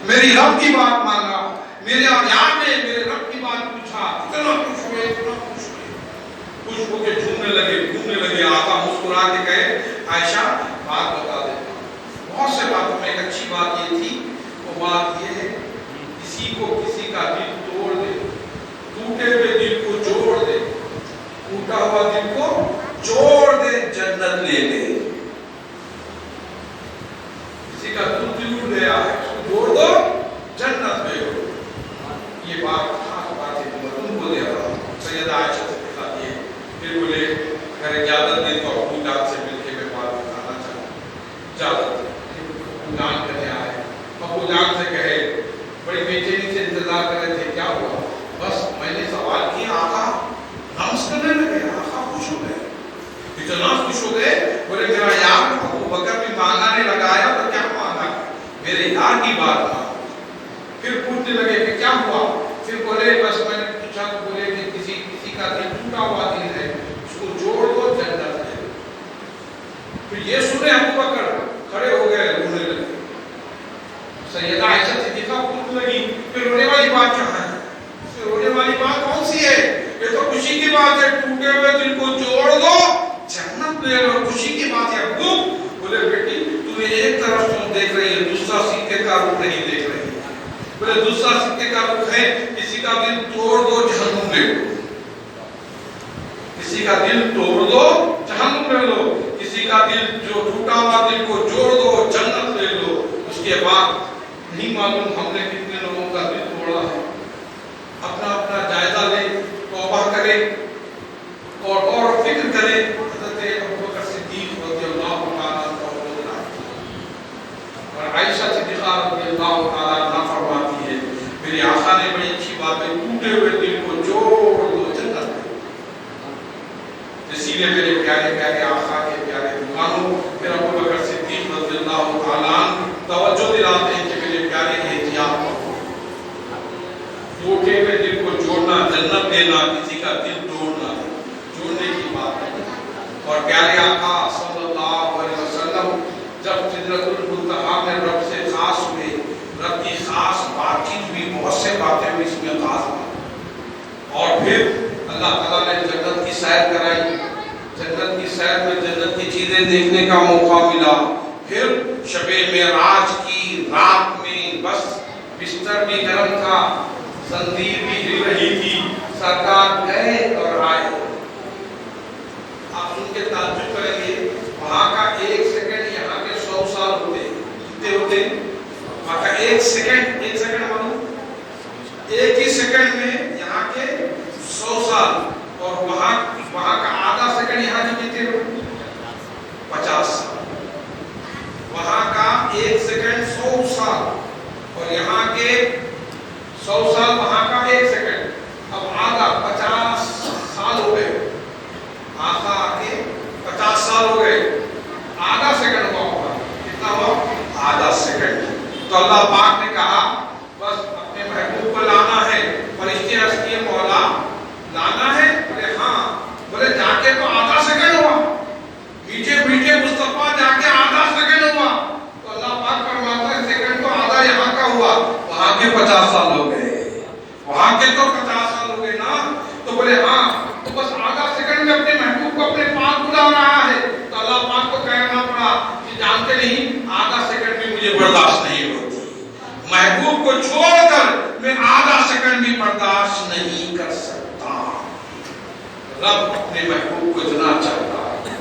میری رب کی بات مانگا, میرے یار نے میرے رب کی بات پوچھا. اتنا خوش ہوئے, اتنا خوش ہوئے, خوش ہو کے جھومنے لگے, گھومنے لگے. آقا مسکرا کے کہے, عائشہ بات بتا دیتا ہوں. بہت سے باتوں میں ایک اچھی بات یہ تھی, وہ بات یہ ہے کسی کو کسی کا دل توڑ دے, ٹوٹے ہوئے دل کو جوڑ دے, ٹوٹا ہوا دل کو جوڑ دے, جنت لے لے. کسی کا دل ٹوٹ گیا ہے, اس کو جوڑ دو, جنت لے لو. یہ بات خاص بات ہے, میں تم کو دے رہا ہوں. سیدہ عائشہ سے بتاتی ہے. پھر بولے اگر اجازت دے تو ابو جان سے مل کے میں بات بتانا چاہتا ہوں. اجازت ابو جان کرنے آئے. ابو جان سے کہے, بڑی بے چینی سے انتظار کر رہے تھے, کیا ہوا؟ بس میں نے سوال کیا, آقا نماز کرنے لگے. آقا خوش ہو گئے, اتنا خوش ہو گئے. بولے میرا یار ابو بکر بھی مانگانے لگایا تو کیا مانگا؟ میرے یار کی بات مانگا. پھر پوچھنے لگے کہ کیا ہوا؟ پھر بولے بس میں نے پوچھا تو بولے کہ کسی کا دل ٹوٹا ہوا دل ہے, اس کو جوڑ دو, جنت لے لو. پھر یہ سنے ابو بکر کھڑے ہو گئے, رونے لگے. سیدہ عائشہ صدیقہ پوچھنے لگی پھر رونے والی بات کیا ہے؟ پھر رونے والی بات کون سی ہے؟ یہ تو خوشی کی بات ہے, ٹوٹے ہوئے دل کو جوڑ دو, جنت لے لو. خوشی کی بات ہے. ابو بولے بیٹی تمہیں ایک طرف تو دیکھ رہی ہے, دوسرا سکے کا رخ نہیں دیکھ رہی. بولے دوسرا سکے کا رخ ہے کسی کا دل توڑ دو, جہنم لے لو. کسی کا دل توڑ دو, جہنم لے لو. کسی کا دل جو ٹوٹا ہوا دل کو جوڑ دو, جنت لے لو. اس کے بعد نہیں معلوم ہم نے کتنے لوگوں کا دل توڑا ہے. کرے اور غور و فکر کرے، حضرت ابوبکر صدیق رضی اللہ تعالیٰ عنہ اور عائشہ صدیقہ رضی اللہ تعالیٰ عنہ فرماتی ہے میرے آقا نے بڑی اچھی بات ہے، ٹوٹے ہوئے دل کو جوڑ دو جنت میں۔ اسی لیے میرے پیارے پیارے آقا کے پیارے دیوانوں، میرا ابوبکر صدیق رضی اللہ تعالیٰ عنہ توجہ دلاتے ہیں کہ میرے پیارے احتیاط کرو، ٹوٹے ہوئے دل کو جوڑنا، جنت دینا کسی کا دل توڑنا جوڑنے کی بات ہے۔ اور پیارے آقا صلی اللہ علیہ وسلم جب سدرۃ المنتہا میں رب سے خاص ہوئے، رب کی خاص بات چیت ہوئی، بہت سے باتیں ہوئی اس میں خاص بات، اور پھر اللہ تعالیٰ نے جنت کی سیر کرائی، جنت کی سیر میں جنت کی چیزیں دیکھنے کا موقع ملا، پھر شب معراج کی رات میں بس بستر بھی گرم تھا، زنجیر بھی ہل رہی تھی، سرکار گئے اور آئے۔ آپ سن کے تعجب کریں گے، وہاں کا ایک سیکنڈ یہاں کے 100 سال ہوتے، کتنے ہوتے؟ وہاں کا ایک سیکنڈ معلوم، ایک ہی سیکنڈ میں یہاں کے 100 سال، اور وہاں کا آدھا سیکنڈ یہاں کے کتنے ہوتے؟ 50 سال۔ وہاں کا ایک سیکنڈ 100 سال، اور یہاں کے 100 سال، وہاں کا ایک سیکنڈ، اب آدھا 50 سال ہو گئے، آقا کے 50 سال ہو گئے، آدھا سیکنڈ ہوا ہوگا، کتنا ہوا؟ آدھا سیکنڈ۔ تو اللہ پاک نے کہا بس اپنے محبوب کو لانا ہے، فرشتے عرض کیے مولا لانا ہے؟ بولے ہاں، بولے جا کے تو آدھا سیکنڈ ہوا، میٹھے میٹھے مصطفیٰ جا کے آدھا سیکنڈ ہوا، تو اللہ پاک فرماتا ہے سیکنڈ تو آدھا یہاں کا ہوا، وہاں کے 50 سال ہو گئے، وہاں کے تو 50 سال ہو گئے نا، تو بولے ہاں، تو بس آدھا سیکنڈ میں اپنے محبوب کو اپنے پاس بلا رہا ہے، تو اللہ پاک کو کہنا پڑا کہ جانتے نہیں آدھا سیکنڈ بھی مجھے برداشت نہیں ہوتی، محبوب کو چھوڑ کر میں آدھا سیکنڈ بھی برداشت نہیں کر سکتا۔ رب اپنے محبوب کو اتنا چاہتا ہے،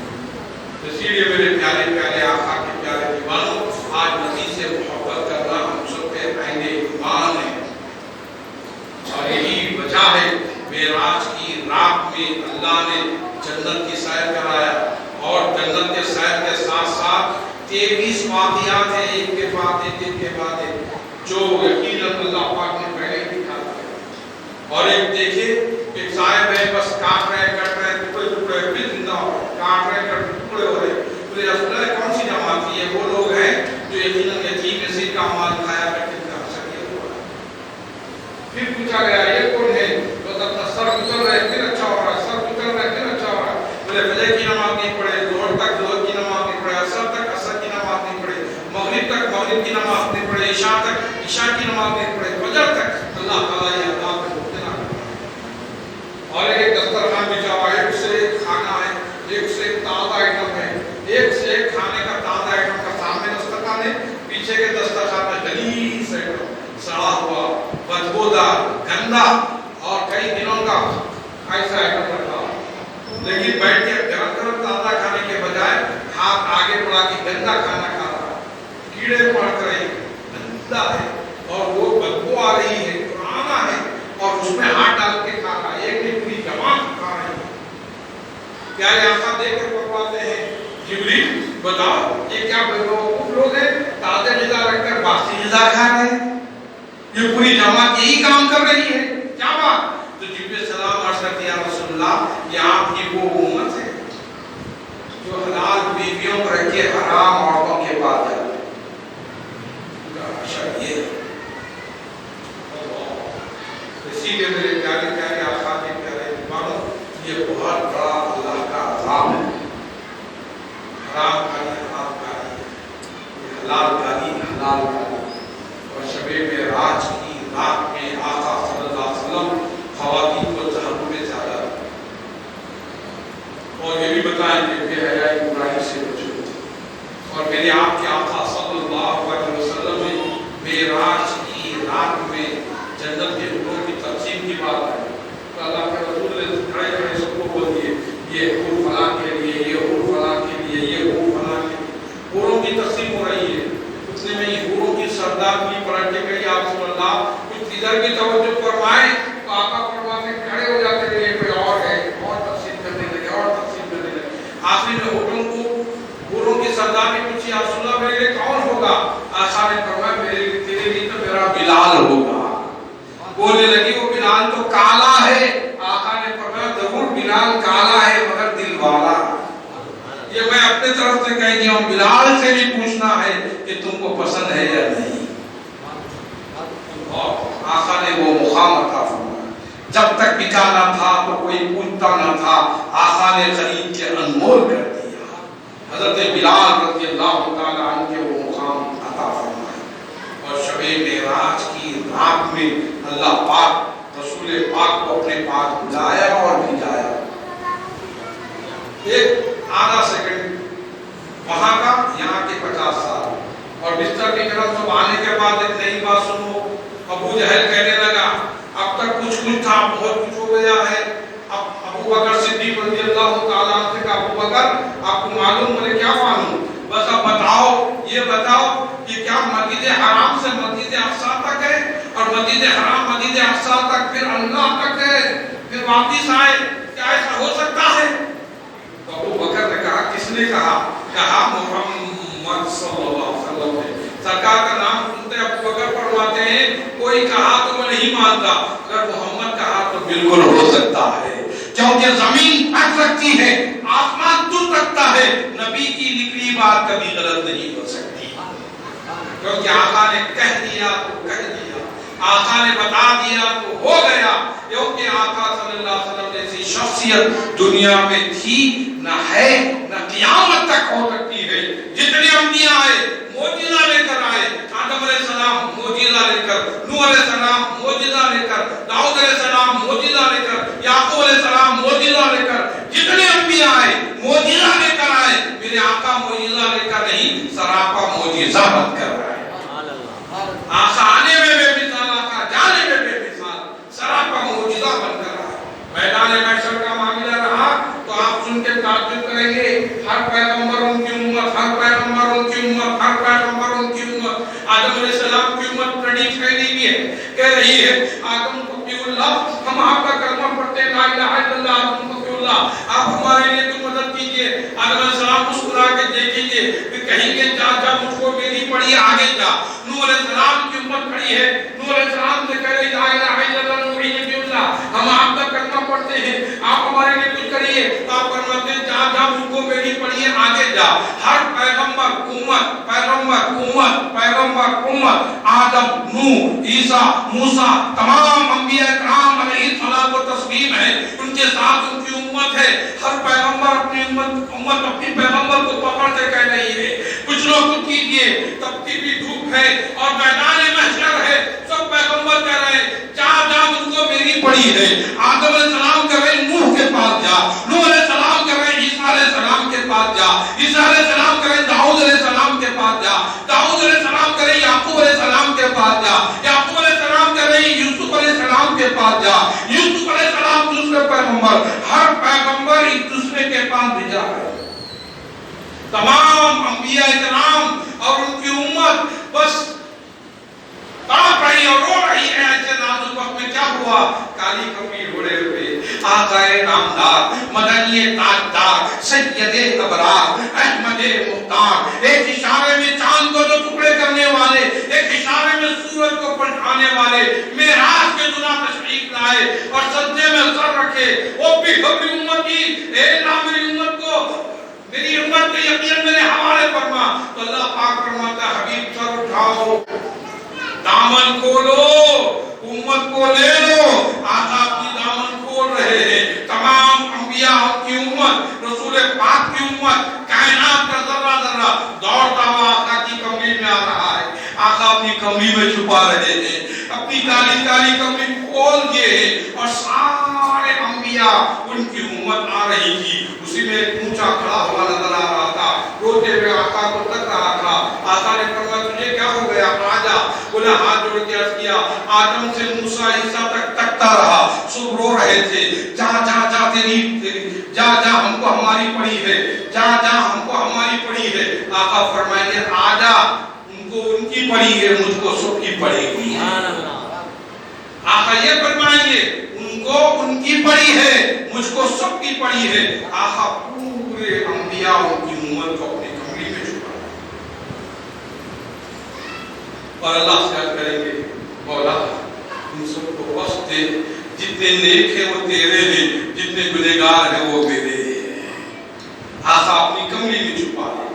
اسی لیے میرے پیارے پیارے آقا کے پیارے دیوانوں، آج نبی سے محبت کرنا ہم سب کے عین ایمان ہے، اور یہی وجہ ہے معراج کی رات میں اللہ نے جنت کی سیر کرایا، اور جنت کے سیر کے ساتھ ساتھ 23 واقعات ہیں، ایک کے بعد ایک جو یقیناً اللہ پاک نے پہلے ہی دکھا دیا۔ اور ایک دیکھیں ایک صاحب ہے بس کاٹ رہے کٹ رہے ٹکڑے پھر زندہ ہو رہے، کاٹ رہے ٹکڑے ہو رہے، تو رسول اللہ کون سی جماعت ہے؟ وہ لوگ ہیں جو یقیناً یتیم یسیر کا مال کھایا کرتے تھے، پھر پوچھا گیا یہ کون ہے؟ تو سر گزر رہے پھر اچھا ہو رہا ہے، سر گزر رہے پھر اچھا ہو رہا ہے، بولے فجر کی نماز نہیں پڑھے، ظہر تک ظہر کی نماز نہیں پڑھے، عصر تک عصر کی نماز نہیں پڑھے، مغرب تک مغرب کی نماز نہیں پڑھے، عشاء تک عشاء کی نماز نہیں پڑھے، فجر تک، اللہ تعالیٰ یہ عذاب میں مبتلا کرتا ہے۔ اور ایک دسترخوان بچھا ہوا ہے، ایک سے ایک کھانا ہے، ایک سے ایک تازہ آئٹم ہے، ایک سے ایک کھانے کا تازہ آئٹم کا، سامنے دسترخوان ہے، پیچھے کے دسترخوان میں غلیظ آئٹم، سڑا ہوا، بدبودار، گندا اور کئی دنوں کا ایسا آئٹم رکھا ہوا، لیکن بیٹھ کے گرم گرم تازہ کھانے کے بجائے ہاتھ آگے بڑھا کے گندا کھانا کھا رہا ہے، کیڑے پڑ رہے، گندا ہے، اور وہ بدبو آ رہی ہے، پرانا ہے، اور اس میں ہاتھ ڈال کے کھا رہا ہے، ایک نے پوری جماعت کھا رہی ہے۔ پیارے آقا دیکھ کر فرماتے ہیں جبریل بتاؤ یہ کیا بیوقوف لوگ ہیں، تازہ غذا رکھ کر باسی غذا کھا رہے ہیں، یہ پوری جماعت یہی کام کر رہی ہے، کیا بات؟ تو جبریل سلام عرض کرتے یا رسول اللہ یہ آپ کی وہ امت ہے جو حلال بیویوں کو رکھ کے حرام عورتوں کے پاس جاتے ہیں، یہ اسی لیے میرے پیارے پیارے آقا کے پیارے دیوانوں، یہ بہت بڑا اللہ کا عذاب ہے، حرام کاری حرام کاری، حلال کاری حلال کاری۔ اور شب معراج کی رات میں آقا صلی اللہ علیہ وسلم خواتین کو تحمل میں زیادہ، اور یہ بھی بتائیں کہ بے حیائی برائی سے بچو، اور میرے آپ کے آقا صلی اللہ علیہ وسلم نے معراج کی رات میں جنت کے حوروں کی تقسیم کی بات ہے، تو اللہ کے رسول نے کھڑے کھڑے سب کو بول دیے یہ حور فلاں کے لیے، یہ حور فلاں کے لیے، یہ حور فلاں کے لیے، حوروں کی تقسیم ہو رہی ہے، اتنے میں یہ حوروں کی سردار بھی پلٹ کے کہی آپ صلی اللہ کچھ ادھر بھی توجہ فرمائیں، تو آقا فرماتے کھڑے ہو جاتے کہ یہ کوئی اور ہوگا؟ آقا نے فرمایا تیرے لیے تو میرا بلال ہوگا۔ بولنے لگی وہ بلال تو کالا ہے۔ آقا نے فرمایا ضرور بلال کالا ہے مگر دل والا۔ یہ میں اپنے طرف سے کہہ دیا ہوں، بلال سے بھی پوچھنا ہے کہ تم کو پسند ہے یا نہیں۔ اور آقا نے وہ مقام عطا فرمایا، جب تک بچانا تھا تو کوئی پوچھتا نہ تھا، آقا نے خرید کے انمول کر دیا۔ حضرت بلال رضی اللہ تعالیٰ عنہ کے وہ مقام عطا فرمایا۔ اور شب معراج کی رات میں اللہ پاک رسول پاک کو اپنے پاس بلایا اور بھجایا۔ ایک آدھا سیکنڈ وہاں کا یہاں کے 50 سال، اور بستر کی طرف سب آنے کے بعد ایک نئی بات سنو۔ ابو جہل کہنے لگا اب تک کچھ تھا، بہت کچھ ہو گیا ہے۔ اب ابو بکر صدیق رضی اللہ تعالیٰ عنہ سے کہا ابو بکر آپ کو معلوم؟ بولے کیا معلوم؟ بس اب بتاؤ، یہ بتاؤ کہ کیا مسجد حرام سے مسجد اقصی تک ہے، اور مسجد حرام مسجد اقصی تک پھر اللہ تک ہے، پھر واپس آئے، کیا ایسا ہو سکتا ہے؟ ابو بکر نے کہا کس نے کہا؟ کہا محمد صلی اللہ علیہ وسلم نے۔ سرکار کا نام سنتے ابو بکر فرماتے ہیں کوئی کہا تو میں نہیں مانتا، اگر محمد کہا تو بالکل ہو سکتا ہے، کیونکہ زمین پھٹ سکتی ہے، آسمان ٹوٹ سکتا ہے، نبی کی نکلی بات کبھی غلط نہیں ہو سکتی، کیونکہ آقا نے کہہ دیا تو کہہ دیا، آقا نے بتا دیا تو ہو گیا، کیونکہ آقا صلی اللہ علیہ وسلم جیسی شخصیت دنیا میں تھی نہ ہے نہ قیامت تک ہو سکتی ہے۔ جتنے انبیاء آئے معجزہ لے کر آئے، آدم علیہ السلام معجزہ لے کر، نوح علیہ السلام معجزہ لے کر، داؤد علیہ السلام معجزہ لے کر، یعقوب علیہ السلام معجزہ لے کر، جتنے انبیاء آئے معجزہ لے کر آئے، میرے آقا معجزہ لے کر نہیں سراپا معجزہ بن کر آئے۔ آقا آنے میں بے مثال، آقا جانے میں بے مثال، سراپا معجزہ بن کر آئے۔ میدان محشر کا معاملہ رہا تو آپ سن کے تعجب کریں گے، ہر پیغمبر ان کی امت، ہر پیغمبر ان کی امت، ہر پیغمبر ان کی امت۔ آدم علیہ السلام کی امت پھیلی بھی ہے، کہہ رہی ہے آدم کفی اللہ، ہم آپ کا کلمہ پڑھتے ہیں لا الہ الا اللہ، آدم کفی اللہ، آپ ہمارے لیے تو مدد کیجئے۔ آدم علیہ السلام مسکرا کے دیکھیں گے، پھر کہیں گے جا جا مجھ کو میری پڑھی آگے جا۔ نوح علیہ السلام کی امت کھڑی ہے، نوح علیہ السلام سے کہہ رہی لا الہ الا اللہ نوح نبی اللہ، ہم آپ کا کلمہ پڑھتے ہیں، آپ ہمارے لیے کچھ کریے۔ آپ فرماتے ہیں جا جا مجھ کو میری پڑھی آگے جا۔ ہر پیغمبر امت، پیغمبر امت، پیغمبر امت، آدم، نوح، عیسیٰ، موسیٰ، تمام انبیاء کرام علیہ الصلوۃ والتسلیم ہے، ان کے ساتھ ان کی امت ہے۔ ہر پیغمبر اپنی امت اپنی پیغمبر کو پکڑ کے کہہ رہی ہے کچھ نہ کچھ کیجیے، تبتی بھی دھوپ ہے اور میدان محشر ہے، سب پیغمبر کہہ رہے ہیں جا جا مجھ کو میری پڑھی ہے۔ آدم علیہ السلام کہہ رہے نوح کے پاس جا، نوح علیہ السلام کہہ رہے عیسیٰ علیہ السلام کے پاس جا، عیسیٰ علیہ السلام کہہ رہے داؤد علیہ السلام کے پاس جا، داؤد علیہ السلام کہہ رہے یعقوب علیہ السلام کے پاس جا، یعقوب علیہ السلام کہہ رہے یوسف علیہ السلام کے پاس جا، یوسف علیہ السلام دوسرے پیغمبر، ہر پیغمبر ایک دوسرے کے پاس بھیجا ہے۔ تمام انبیاء کرام اور ان کی امت بس تڑپ رہی اور رو رہی ہے ایسے نازک وقت میں۔ کیا ہوا؟ کالی کپڑی اوڑے ہوئے آقائے نامدار، مدنی تاجدار، سید ابرار، احمد مختار، ایک اشارے میں چاند کو دو ٹکڑے کرنے والے، ایک اشارے میں سورج کو پلٹانے والے، معراج کے دنیا تشریف لائے اور سجدے میں سر رکھے۔ وہ بھی خبری امتی، اے اللہ میری امت کو، میری امت کے یقین میرے حوالے فرما۔ تو اللہ پاک فرماتا ہے حبیب سر اٹھاؤ، دامن کھولو، امت کو لے لو۔ آقا اپنی دامن کھول رہے ہیں، تمام انبیاء کی امت، رسول پاک کی امت، کائنات کا ذرہ ذرہ دوڑتا ہوا آقا کی کمری میں آ رہا ہے۔ آقا اپنی کمری میں چھپا رہے ہیں، اپنی کالی کالی کمری کھول دیے ہیں اور سارے انبیاء ان کی امت آ رہی تھی۔ اسی میں ایک اونچا کھڑا ہوا نظر آ رہا تھا، روتے ہوئے آقا کو تک رہا تھا۔ آقا نے فرمایا تجھے کیا ہو گیا؟ آجا۔ بولا ہاتھ جوڑ کے عرض کیا، آدم سے موسیٰ عیسیٰ تک تکتا رہا، سب رو رہے تھے، جا جا جا تیری جا جا ہم کو ہماری پڑی ہے، جا جا ہم کو ہماری پڑی ہے۔ آقا فرمائیں گے آجا، ان کو ان کی پڑی ہے، مجھ کو سب کی پڑی ہوئی ہے۔ آقا یہ فرمائیں گے ان کو ان کی پڑی ہے، مجھ کو سب کی پڑی ہے۔ آقا پورے انبیاء کی امت کو اپنی کمری میں چھپا۔ اور اللہ سے عرض کریں گے مولا ان سب کو بخش دے، جتنے نیک ہیں وہ تیرے ہیں، جتنے گنہگار ہیں وہ میرے ہیں۔ آقا اپنی کملی میں چھپا ہے۔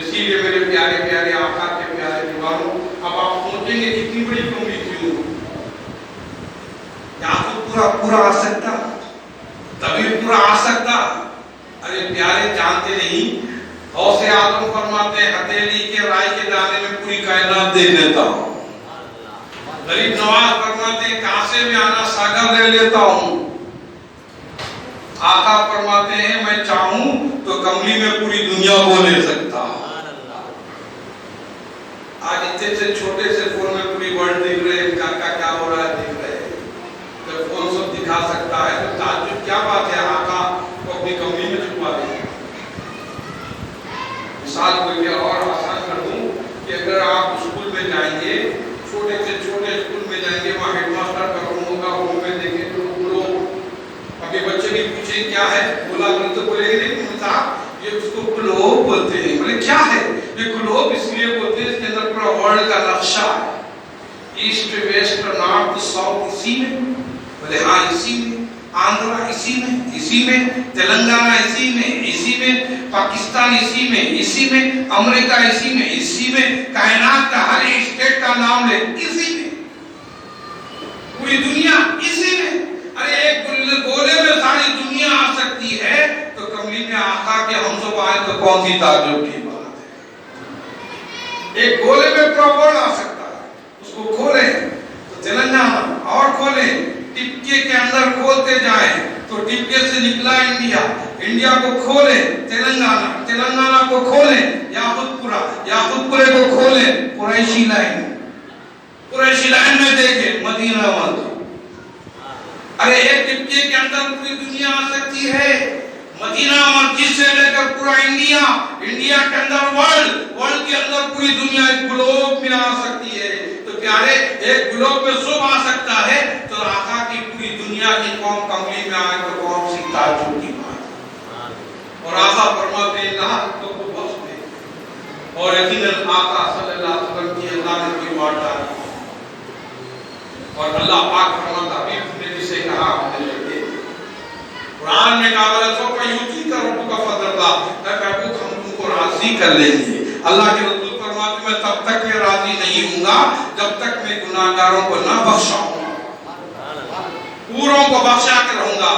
اسی لیے میرے پیارے پیارے آقا کے پیارے دیواروں، اب آپ سوچیں گے کتنی بڑی کملی کیوں؟ یا تو پورا آ سکتا، تبھی پورا آ سکتا۔ ارے پیارے جانتے نہیں، غوث اعظم فرماتے ہیں ہتھیلی کے رائے کے دانے میں پوری کائنات دیکھ لیتا ہوں۔ غریب نواز فرماتے ہیں کاسے میں آنا ساگر لے لیتا ہوں۔ آقا فرماتے ہیں میں چاہوں تو کملی میں پوری دنیا کو لے سکتا ہوں۔ آج اتنے سے چھوٹے سے فون میں پوری ورلڈ دیکھ رہے ہیں، کیا ہو رہا ہے دیکھ رہے ہیں۔ جب فون سب دکھا سکتا ہے تو تعجب کیا بات ہے، آقا کو اپنی کملی میں چھپا دیں۔ مثال کو یہ اور آسان کر دوں کہ اگر آپ اسکول میں جائیں گے، چھوٹے سے چھوٹے اسکول میں جائیں گے، وہاں ہیڈ ماسٹر کا روم ہوگا، روم میں دیکھیں تو لوگ ابھی بچے بھی پوچھیں کیا ہے، بولا بولے تو بولے گے نہیں صاحب یہ اس کو گلوب بولتے ہیں۔ بولے کیا ہے یہ گلوب؟ اس لیے بولتے ہیں اس کے اندر پورا ورلڈ کا نقشہ ہے، ایسٹ ویسٹ نارتھ ساؤتھ اسی میں۔ بولے ہاں اسی میں، آندھرا اسی میں، تلنگانہ اسی میں، پاکستان اسی میں، امریکہ اسی میں، کائنات کا ہر اسٹیٹ کا نام لے اسی میں، پوری دنیا اسی میں۔ ارے ایک گولے میں ساری دنیا آ سکتی ہے تو کملی میں آقا کے ہم سب آئے تو کون سی تعجب کی بات ہے؟ ایک گولے میں پراپر آ سکتا ہے، اس کو کھولیں تو تلنگانہ، اور کھولیں ٹپکے کے اندر کھولتے جائیں تو ٹپکے سے نکلا انڈیا کو کھولیں تلنگانہ کو کھولیں، یاقوت پورے کو کھولیں، قریشی لائن میں دیکھیں مدینہ والے۔ ارے ایک ٹپکے کے اندر پوری دنیا آ سکتی ہے، مدینہ مسجد سے لے کر پورا انڈیا کے اندر ورلڈ کے اندر پوری دنیا ایک گلوب میں آ سکتی ہے۔ تو پیارے ایک گلوب میں سب آ سکتا ہے تو آقا کی پوری دنیا کی قوم کملی میں آئے تو کون سی تعجب کی بات ہے؟ اور آقا فرماتے ہیں اللہ تو کو بخش دے، اور یقیناً آقا صلی اللہ علیہ وسلم کی اللہ نے کوئی بات ڈالی اور اللہ پاک فرماتا حبیب نے جسے کہا ہم نے لے قرآن میں کہا بلا سو کا یوتی کا رب کا فضل تھا، اے محبوب ہم تم کو راضی کر لیں گے۔ اللہ کے رسول فرماتے میں تب تک میں راضی نہیں ہوں گا جب تک میں گناہگاروں کو نہ بخشاؤں گا، پوروں کو بخشا کے رہوں گا۔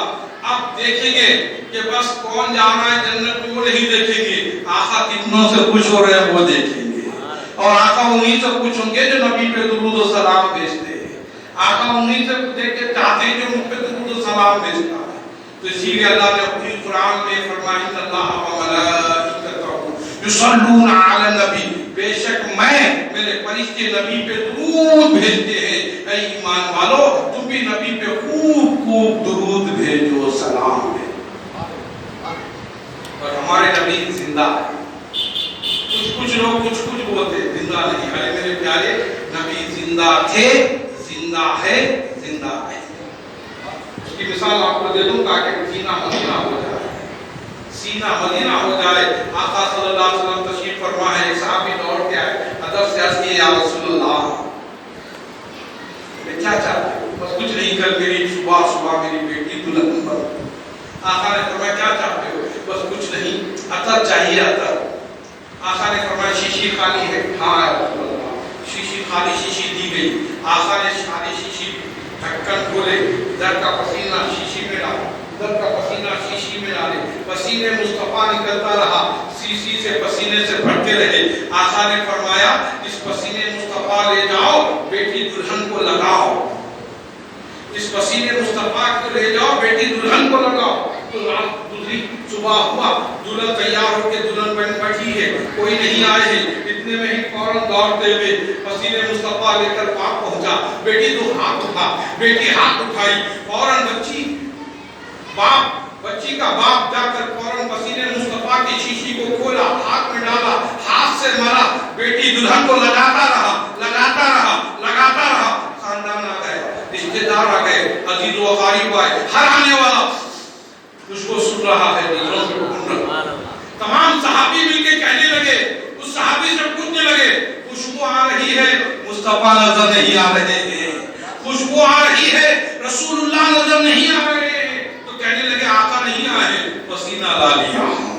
اب دیکھیں گے کہ بس کون جا رہا ہے جنت میں وہ نہیں دیکھیں گے، آقا کتنوں سے خوش ہو رہے ہیں وہ دیکھیں گے، اور آقا انہی سے خوش ہوں گے جو نبی پہ درود و سلام بھیجتے ہیں، آقا انہی سے دیکھ کے چاہتے ہیں جو مجھ پہ درود و سلام بھیجتا ہے۔ تو اسی لیے اللہ نے اپنی قرآن میں فرمایا ان اللہ و ملائکتہ یصلون علی النبی، بے شک میرے فرشتے نبی پہ درود بھیجتے ہیں۔ اے ایمان والو تم بھی نبی پہ خوب درود بھیجو، سلام بھیجو۔ اور ہمارے نبی زندہ ہے، کچھ لوگ کچھ بولتے زندہ نہیں، ارے میرے پیارے نبی زندہ تھے، زندہ ہے، زندہ ہے۔ اس کی مثال آپ کو دے دوں تاکہ سینہ مدینہ ہو جائے، سینہ مدینہ ہو جائے۔ آقا صلی اللہ علیہ وسلم تشریف فرما ہے، ایک صحابی دوڑ کے آئے، ادب سے عرض کیے یا رسول اللہ میں کیا چاہتے ہو؟ بس کچھ نہیں، کل میری صبح میری بیٹی دلہن پر۔ آقا نے فرمایا کیا چاہتے ہو؟ بس کچھ نہیں، عطر چاہیے عطر۔ آقا نے فرمایا شیشی خالی ہے؟ ہاں یا رسول اللہ، شیشی خالی شیشی دی گئی۔ آقا نے خالی شیشی ڈھکن کھولے، ادھر کا پسینہ شیشی میں ڈالے، ادھر کا پسینہ شیشی میں ڈالے، پسینے مصطفیٰ نکلتا رہا، شیشی سے پسینے سے بھرتے رہے۔ آقا نے فرمایا اس پسینے مصطفیٰ لے جاؤ بیٹی دلہن کو لگاؤ، اس پسینے مصطفیٰ کو لے جاؤ بیٹی دلہن کو لگاؤ۔ تو رات دوسری صبح ہوا، دلہن تیار ہو کے دلہن بن بیٹھی ہے، کوئی نہیں آئے ہیں، اتنے میں ہی فوراً دوڑتے ہوئے پسینے مصطفیٰ لے کر پاک پہنچا۔ بیٹی تو ہاتھ اٹھا، بیٹی ہاتھ اٹھائی، فوراً بچی کا باپ جا کر فوراً پسینے مصطفیٰ کی شیشی کو کھولا، ہاتھ میں ڈالا، ہاتھ سے مرا، بیٹی دلہن کو لگاتا رہا، خاندان آ گئے، رشتہ دار آ گئے، عزیز و اقارب آئے، ہر آنے والا اس کو سن رہا ہے، نظروں سے ڈھونڈ رہا۔ تمام صحابی مل کے کہنے لگے، اس صحابی سے پوچھنے لگے، خوشبو آ آ رہی ہے، مصطفیٰ نظر نہیں آ رہے ہیں، خوشبو آ رہی ہے، رسول اللہ نظر نہیں آ رہے ہیں، تو کہنے لگے آقا نہیں آئے، پسینہ لا لیا ہوں،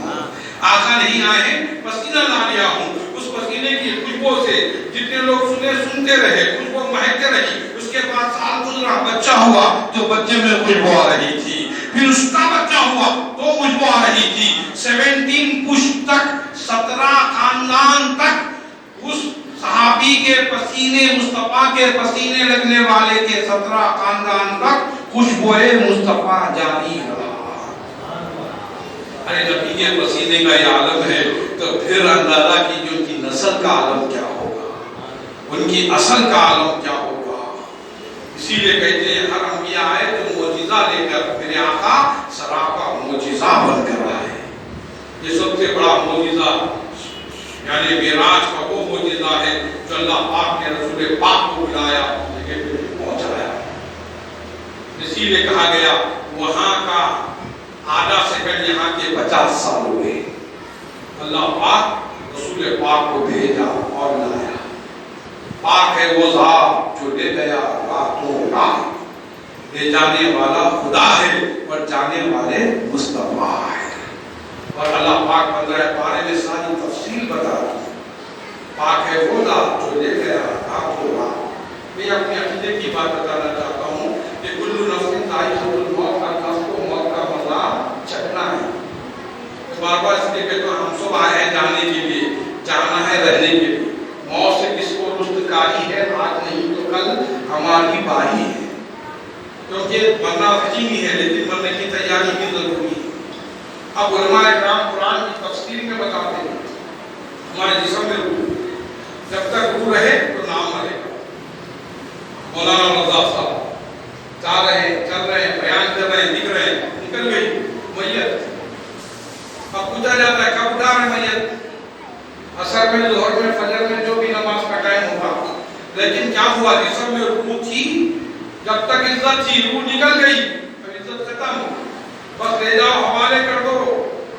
آقا نہیں آئے ہیں، پسینہ لا لیا ہوں۔ اس پسینے کی خوشبو سے جتنے لوگ سنتے رہے، خوشبو مہکتے رہی۔ اس کے بعد سال گزرا، بچہ ہوا تو بچے میں خوشبو آ رہی تھی، پھر اس کا بچہ ہوا تو خوشبو آ رہی تھی۔ 17 پشت تک، 17 خاندان تک اس صحابی کے پسینے، مصطفیٰ کے پسینے لگنے والے کے 17 خاندان تک خوشبوئے مصطفیٰ جاری رہا۔ ارے نبی کے پسینے کا یہ عالم ہے تو پھر اندازہ کیجیے ان کی نسل کا عالم کیا ہوگا، ان کی اصل کا عالم کیا ہوگا۔ اسی لیے کہتے ہیں ہر انبیاء آئے تو معجزہ لے کر، میرے آقا سراپا معجزہ بن کر آئے۔ یہ سب سے بڑا معجزہ یعنی معراج کا وہ معجزہ ہے جو اللہ پاک نے رسول پاک کو بلایا، پہنچایا۔ اسی لیے کہا گیا وہاں کا آدھا سیکنڈ یہاں کے 50 سال ہوئے، اللہ پاک رسول پاک کو بھیجا اور لایا۔ پاک ہے وہ ذات جو لے گیا راتوں رات، لے جانے والا خدا ہے اور جانے والے مصطفیٰ ہے۔ اور اللہ پاک 15 پارے میں ساری تفصیل بتا دی۔ پاک ہے وہ ذات جو لے گیا راتوں رات۔ میں اپنے عقیدے کی بات بتانا چاہتا ہوں کہ کل نفس ذائقۃ الموت، ہر نفس کو موت کا مزہ چکھنا ہے۔ بار بار اس لیے کہتا ہوں ہم سب آئے ہیں جانے کے لیے، جانا ہے رہنے کے لیے۔ موت سے کس کو رستگاری ہے، آج نہیں تو کل ہماری باری ہے، کیونکہ مرنا یقینی ہے لیکن مرنے کی تیاری بھی ضروری ہے۔ اب علماء اکرام قرآن کی تفسیر میں بتاتے ہیں ہمارے جسم میں روح، جب تک روح رہے تو نام مرے گا۔ مولانا رضا صاحب چل رہے ہیں، بیان کر رہے ہیں، لکھ رہے ہیں، نکل گئی میت۔ اب پوچھا جاتا ہے کب اٹھا رہے میت؟ عصر میں، ظہر میں، فجر میں، جو بھی نماز کا ٹائم ہوگا۔ لیکن کیا ہوا، جسم میں روح تھی، جب تک عزت تھی، روح نکل گئی اب عزت ختم، بس لے جاؤ حوالے کر دو۔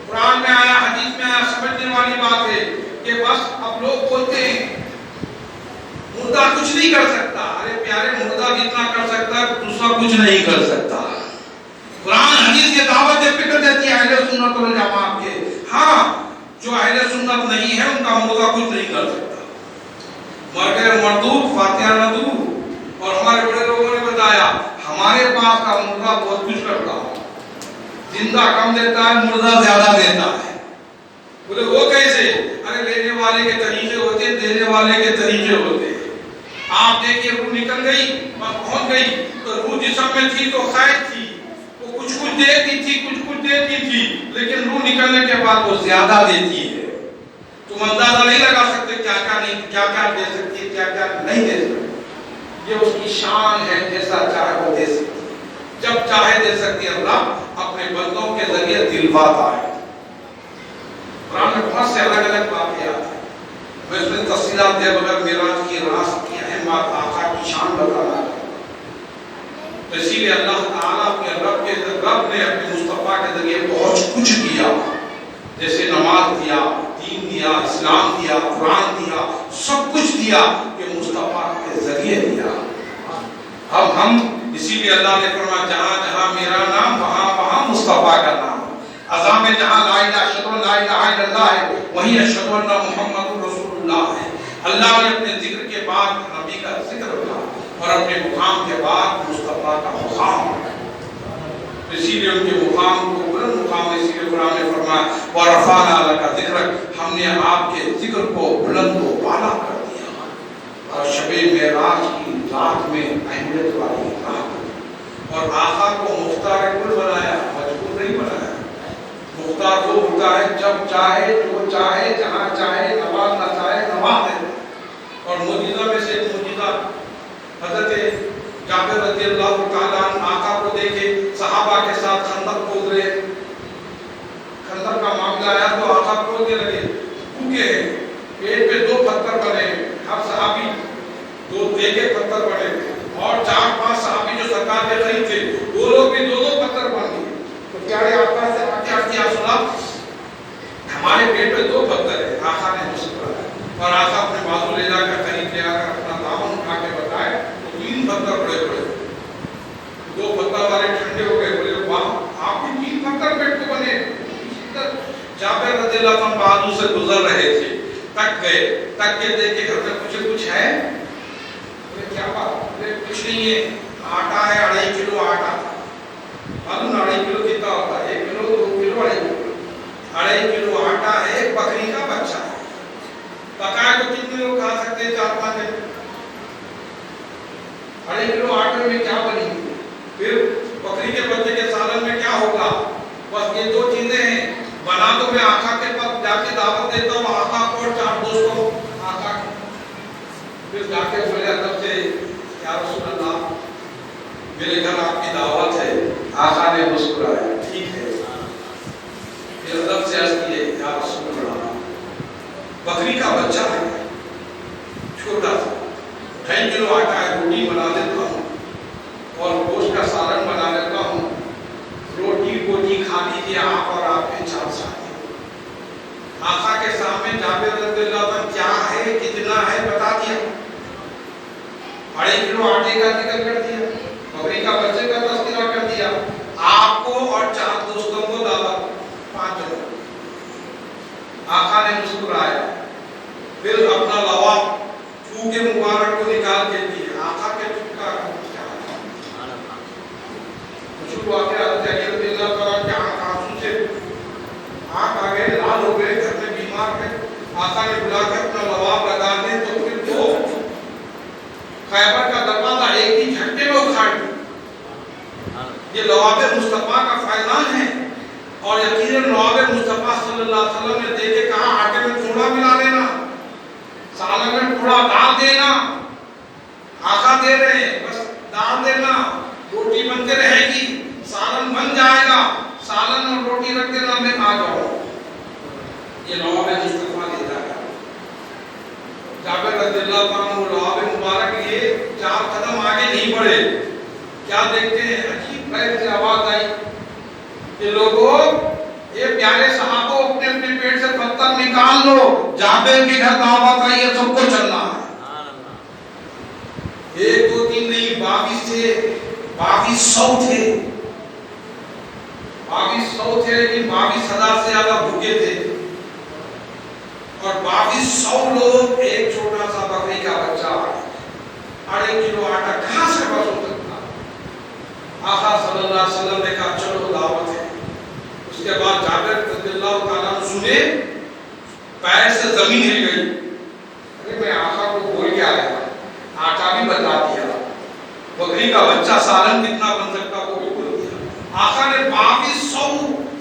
قرآن میں آیا، حدیث میں آیا، سمجھنے والی بات ہے کہ بس اب لوگ بولتے ہیں مردہ کچھ نہیں کر سکتا۔ ارے پیارے، مردہ جتنا کر سکتا ہے دوسرا کچھ نہیں کر سکتا۔ قرآن حدیث یہ دعوت فکر دیتی ہے اہل سنت والجماعت کے۔ ہاں، جو اہل سنت نہیں ہے ان کا مردہ کچھ نہیں کر سکتا۔ مر گئے مردود، فاتحہ نہ دور۔ اور ہمارے بڑے لوگوں نے بتایا ہمارے پاس کا مردہ بہت کچھ کرتا ہے، زندہ کم دیتا ہے، مردہ زیادہ دیتا ہے۔ بولے وہ کیسے؟ ارے لینے والے کے طریقے ہوتے ہیں، دینے والے کے طریقے ہوتے ہیں۔ آپ دیکھیے روح نکل گئی، بس پہنچ گئی، تو روح جسم میں تھی تو خیر تھی، وہ کچھ دیتی تھی، کچھ دیتی تھی، لیکن روح نکلنے کے بعد وہ زیادہ دیتی ہے۔ تم اندازہ نہیں لگا سکتے کیا کیا دے سکتی ہے، کیا کیا نہیں دے سکتی۔ یہ اس کی شان ہے، جیسا چاہے وہ دے سکتی ہے، جب چاہے دے سکتی ہے۔ اللہ اپنے بندوں کے ذریعے دلواتا ہے۔ قرآن میں بہت سے الگ الگ واقعات ہیں، میں اس میں تفصیلات دے بغیر معراج کی راز کی اہم بات، آقا کی شان بتانا ہے۔ تو اسی لیے اللہ تعالیٰ اپنے رب نے اپنے مصطفیٰ کے ذریعے بہت کچھ دیا، جیسے نماز دیا، دین دیا، اسلام دیا، قرآن دیا، سب کچھ دیا، یہ مصطفیٰ کے ذریعے دیا۔ اب ہم اسی لیے اللہ نے فرمایا جہاں جہاں میرا نام وہاں وہاں مصطفیٰ کا نام۔ اذان میں جہاں لا الہ اشہد ان لا الہ الا اللہ ہے وہیں اشہد ان محمد رسول اللہ ہے۔ اللہ نے اپنے ذکر کے بعد نبی کا ذکر کیا اور اپنے مقام کے بعد مصطفیٰ کا مقام۔ اسی لیے ان کے مقام کو بلند مقام، اسی لیے قرآن نے فرمایا وَرَفَعْنَا لَكَ ذِكْرَكَ، ہم نے آپ کے ذکر کو بلند و بالا کر دیا۔ اور شب معراج کی رات میں اہمیت والی رات، اور آقا کو مختار کل بنایا، مجبور نہیں بنایا۔ مختار وہ ہوتا ہے جب چاہے، جو چاہے، جہاں چاہے، نواز نہ چاہے نواز دے۔ اور معجزہ میں سے ایک معجزہ حضرت جابر رضی اللہ تعالیٰ عنہ آقا کو دیکھے صحابہ کے ساتھ خندق کھود رہے، خندق کا معاملہ آیا تو آقا کھودنے لگے، بھوکے ہیں، پیٹ پہ 2 پتھر بنے، ہر صحابی 2 دیگے پتھر بنے، اور 4-5 صحابی جو سرکار کے قریب تھے وہ لوگ بھی 2 پتھر بن گئے۔ تو پیارے آقا سے کیا سنا، ہمارے پیٹ پہ 2 پتھر ہیں۔ آقا نے مسکرایا اور آقا اپنے بازو لے جا کر قریب لے کر کے دیکھے گھر میں کچھ ہے؟ کیا بات؟ کچھ نہیں ہے، آٹا ہے 2.5 کلو آٹا تھا. معلوم 2.5 کلو کتنا ہوتا ہے؟ 1 کلو 2 کلو 2.5 کلو. 2.5 کلو آٹا ہے، ایک بکری کا بچہ ہے. پکائے تو کتنے لوگ کھا سکتے ہیں؟ 4-5 دن. 2.5 کلو آٹے میں کیا بنی؟ پھر بکری کے بچے کے سالن میں کیا ہوگا؟ بس یہ 2 چیزیں ہیں. بنا تو میں آقا کے پاس جا کے دعوت دیتا ہوں، آقا کو اور 4 دوستوں آقا کو. پھر جا کے بولے ادب سے یا رسول اللہ میرے گھر آپ کی دعوت ہے. آقا نے مسکرایا، ٹھیک ہے. پھر ادب سے عرض کیے یا رسول اللہ بکری کا بچہ ہے چھوٹا سا، 2.5 کلو آٹا ہے، روٹی بنا دیتا ہوں اور گوشت کا سالن بنا لیتا ہوں. روٹی بوٹی کھا لیجیے آپ اور آپ کے 4 ساتھی. آقا کے سامنے جابر رضی اللہ عنہ کیا ہے کتنا ہے بتا دیا. 2.5 کلو آٹے کا ذکر کر دیا، بکری کا بچے کا تذکرہ کر دیا، آپ کو اور 4 دوستوں کو دعوت، 5 جنوں. آقا نے مسکرایا، پھر اپنا لوا چو کے مبارک کو نکال کے دیا. آقا کے چکا مشہور واقعہ حضرت علی رضی اللہ تعالیٰ کے آنسو سے آنکھ آگے لال ہو گئے، گھر میں بیمار ہے. آقا نے بلا کے اپنا لواب لگا دے تو پھر وہ خیبر کا دروازہ ایک ہی جھٹکے میں اکھاڑ دیا. یہ لواب مصطفیٰ کا فیضان ہے اور یقیناً لواب مصطفیٰ صلی اللہ علیہ وسلم نے دے کے کہا آٹے میں تھوڑا ملا لینا، سالن میں تھوڑا ڈال دینا. آقا دے رہے ہیں، بس ڈال دینا، روٹی بنتے رہے گی، سالن بن جائے گا، سالن اور روٹی رکھ دینا، میں آ جاؤں. یہ لواب مصطفیٰ دیتا ہے. جابر رضی اللہ عنہ لواب مبارک لیے 4 قدم آگے نہیں بڑھے. کیا دیکھتے ہیں؟ عجیب غیر سے آواز آئی کہ لوگوں یہ پیارے صحابوں اپنے اپنے پیٹ سے پتھر نکال لو، جابر کے گھر دعوت آئی ہے، سب کو چلنا ہے. 1 2 3 نہیں 22 تھے، 2200 تھے، 2200 تھے، لیکن 22,000 سے زیادہ بھوکے تھے. اور 2200 لوگ ایک چھوٹا سا بکری کا بچہ، 2.5 کلو آٹا کہاں سے بس ہو سکتا؟ آقا صلی اللہ علیہ وسلم نے کہا چلو دعوت ہے. اس کے بعد جابر رضی اللہ تعالیٰ عنہ سنے، پیر سے زمین ہل گئی. ارے میں آقا کو بول کے آیا، آٹا بھی بتا دیا، بکری کا بچہ سالن کتنا بن سکتا وہ بھی بول دیا. آقا نے 2200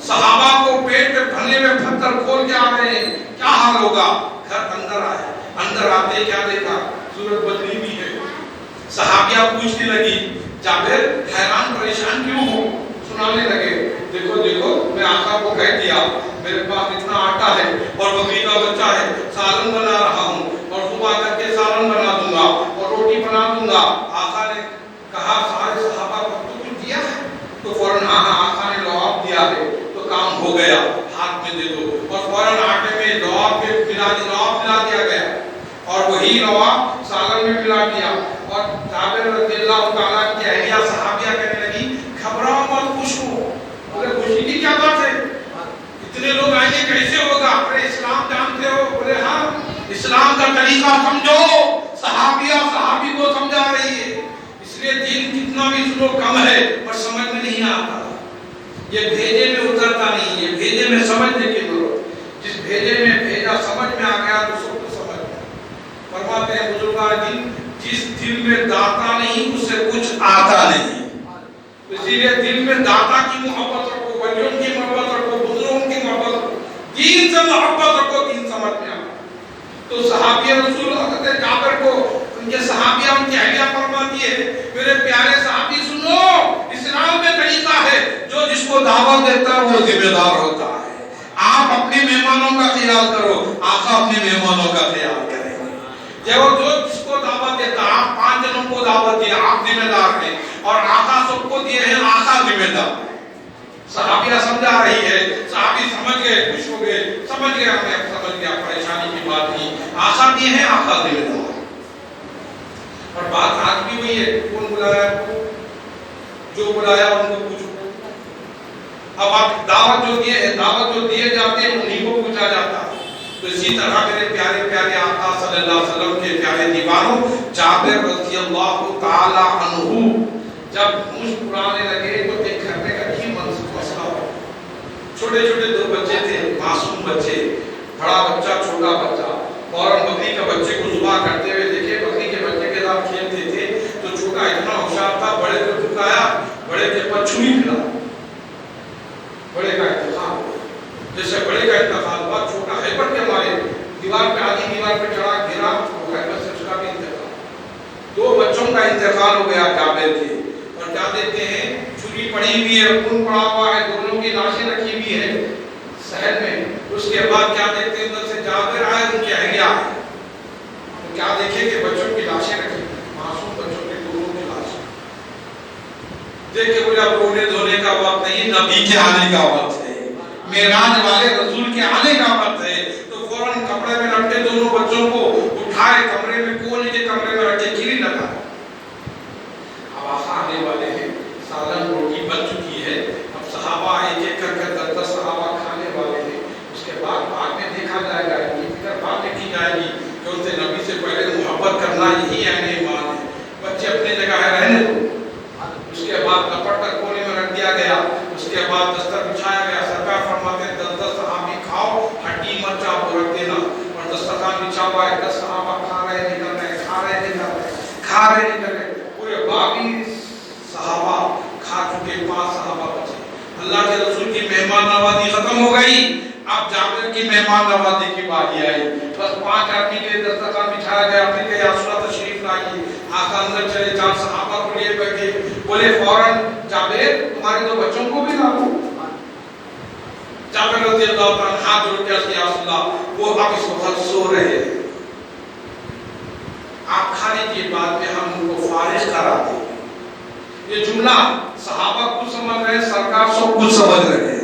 صحابہ کو پیٹ پہ بھرنے میں پتھر کھول کے آ رہے ہیں، کیا حال ہوگا؟ گھر اندر آئے، اندر آتے کیا دیکھا؟ سورج بدلی بھی ہے. صحابیہ پوچھنے لگی جابر حیران پریشان کیوں ہو؟ سنانے لگے دیکھو دیکھو میں آقا کو کہہ دیا میرے پاس اتنا آٹا ہے اور بکری کا بچہ ہے، سالن بنا رہا ہوں اور صبح کر کے سالن بنا دوں گا اور روٹی بنا دوں گا. آقا نے کہا سارے صحابہ کو تو کچھ دیا ہے؟ تو فوراً آقا نے لواب دیا ہے تو کام ہو گیا، ہاتھ میں دے دو. اور فوراً آٹے میں لواب ملا دیا گیا اور وہی لواب سالن میں ملا دیا. اور جابر رضی اللہ تعالیٰ کی اہلیہ صحابیہ کہنے لگی گھبراؤ مت، خوش ہو. بولے خوشی کی کیا بات ہے؟ اتنے لوگ آئیں گے کیسے ہوگا؟ ارے اسلام جانتے ہو؟ بولے ہاں. اسلام کا طریقہ سمجھو. صحابیہ صحابی کو سمجھا رہی ہے. اس لیے دین کتنا بھی سنو کم ہے اور سمجھ میں نہیں آتا. یہ بھیجے میں اترتا نہیں، یہ بھیجے میں سمجھنے کی ضرورت. جس بھیجے میں بھیجا سمجھ میں آ گیا تو سب کو سمجھ میں. فرماتے ہیں بزرگان دین جس دل میں داتا نہیں اس سے کچھ آتا نہیں. اسی لیے دل میں داتا کی محبت رکھو، ولیوں کی محبت رکھو، بزرگوں کی محبت رکھو، دین سے محبت رکھو، دین سمجھ میں آ. تو صحابی رسول حضرت جابر کو ان کے صحابیہ ان کی اہلیہ فرماتی ہے میرے پیارے صحابی سنو، اسلام میں طریقہ ہے جو جس کو دعوت دیتا ہے وہ ذمہ دار ہوتا ہے. آپ اپنے مہمانوں کا خیال کرو، آقا اپنے مہمانوں کا خیال کریں. جو جس کو دعوت دیتا ہے، آپ 5 جنوں کو دعوت دیا، آپ ذمہ دار ہیں اور آقا سب کو دیے ہیں، آقا ذمہ دار ہے. صحابیہ سمجھا رہی ہے، صحابی سمجھ گئے، خوش ہو گئے، سمجھ گیا ہمیں سمجھ گیا پریشانی کی بات نہیں، آقا دیے ہیں، آقا ذمہ دار. اور بات آج بھی وہی ہے، کون بلایا کو جو بلایا ان کو پوچھو. اب آپ دعوت جو دیے جاتے ہیں انہیں کو پوچھا جاتا ہے. تو اسی طرح میرے پیارے پیارے آقا صلی اللہ علیہ وسلم کے پیارے دیوانوں، جابر رضی اللہ تعالی عنہ جب مسکرانے لگے تو ایک گھر میں عجیب مسئلہ ہوا. چھوٹے چھوٹے دو بچے تھے، معصوم بچے، بڑا بچہ چھوٹا بچہ، فوراً بکری کے بچے کو ذبح کرتے ہوئے دیکھے. بکری کے بچے کے ساتھ کھیلتے تھے تو چھوٹا اتنا ہوشیار تھا، بڑے کو جھکایا، بڑے کے پر چھری پھرا. بڑے کا انتقال ہوا. جیسے بڑے کا انتقال ہوا، چھوٹا ہیبت کے مارے دیوار پہ آدھی دیوار پہ چڑھا گرا، وہ ہیبت سے اس کا بھی انتقال. دو بچوں کا انتقال ہو گیا جابر کے. اور کیا دیکھتے ہیں، چھری پڑی ہوئی ہے، خون پڑا ہوا ہے، دونوں کی لاشیں رکھی ہوئی ہے صحن میں. اس کے بعد کیا دیکھتے ہیں، ادھر سے جابر آئے، ان کی اہلیہ آئے. تو کیا دیکھیں کہ بچوں کی لاشیں رکھی، معصوم بچوں کے دونوں کی لاشیں دیکھ کے بولے اب رونے دھونے کا وقت نہیں، نبی کے آنے کا وقت ہے، معراج والے رسول کے آنے کا وقت ہے. تو فوراً کپڑے میں رکھتے دونوں بچوں کو اٹھائے، کمرے میں کونے کے کمرے میں رکھے، کھیری لگا. اب آقا آنے والے ہیں، سالن روٹی بن چکی ہے، اب صحابہ ایک ایک کر کے 10 صحابہ کھانے والے ہیں. اس کے بعد میں دیکھا جائے گا، ان کی فکر بعد میں کی جائے گی کہ ان سے نبی سے پہلے محبت کرنا یہی عین ایمان ہے. بچے اپنی جگہ ہے، رہنے دو. اس کے بعد لپٹ کر کونے میں رکھ دیا گیا. اس کے بعد دستر بچھایا گیا. سرکار فرماتے ہیں 10 صحابی کھاؤ، ہڈی مرچا کو رکھ دینا. اور دسترخوان بچھا ہوا ہے، 10 صحابہ کھا رہے نکل رہے، کھا رہے نکل رہے، کھا رہے نکل رہے. پورے 22 صحابہ کھا چکے، 5 صحابہ بچے. اللہ کے رسول کی مہمان نوازی ختم ہو گئی. اب جابر کی مہمان نوازی کی باری آئی. بس 5 آدمی کے دسترخوان بچھایا گیا. اپنے کہ یا رسول اللہ تشریف لائیے. آقا اندر چلے، 4 صحابہ کو لیے بیٹھے. بولے فوراً جابر تمہارے 2 بچوں کو بھی لاؤ. جابر رضی اللہ عنہ ہاتھ جوڑ کے یا رسول اللہ وہ اب اس وقت سو رہے ہیں، آپ کھانے کے بعد میں ہم ان کو فارغ کرا دیں. یہ جملہ صحابہ کچھ سمجھ رہے ہیں، سرکار سب کچھ سمجھ رہے ہیں.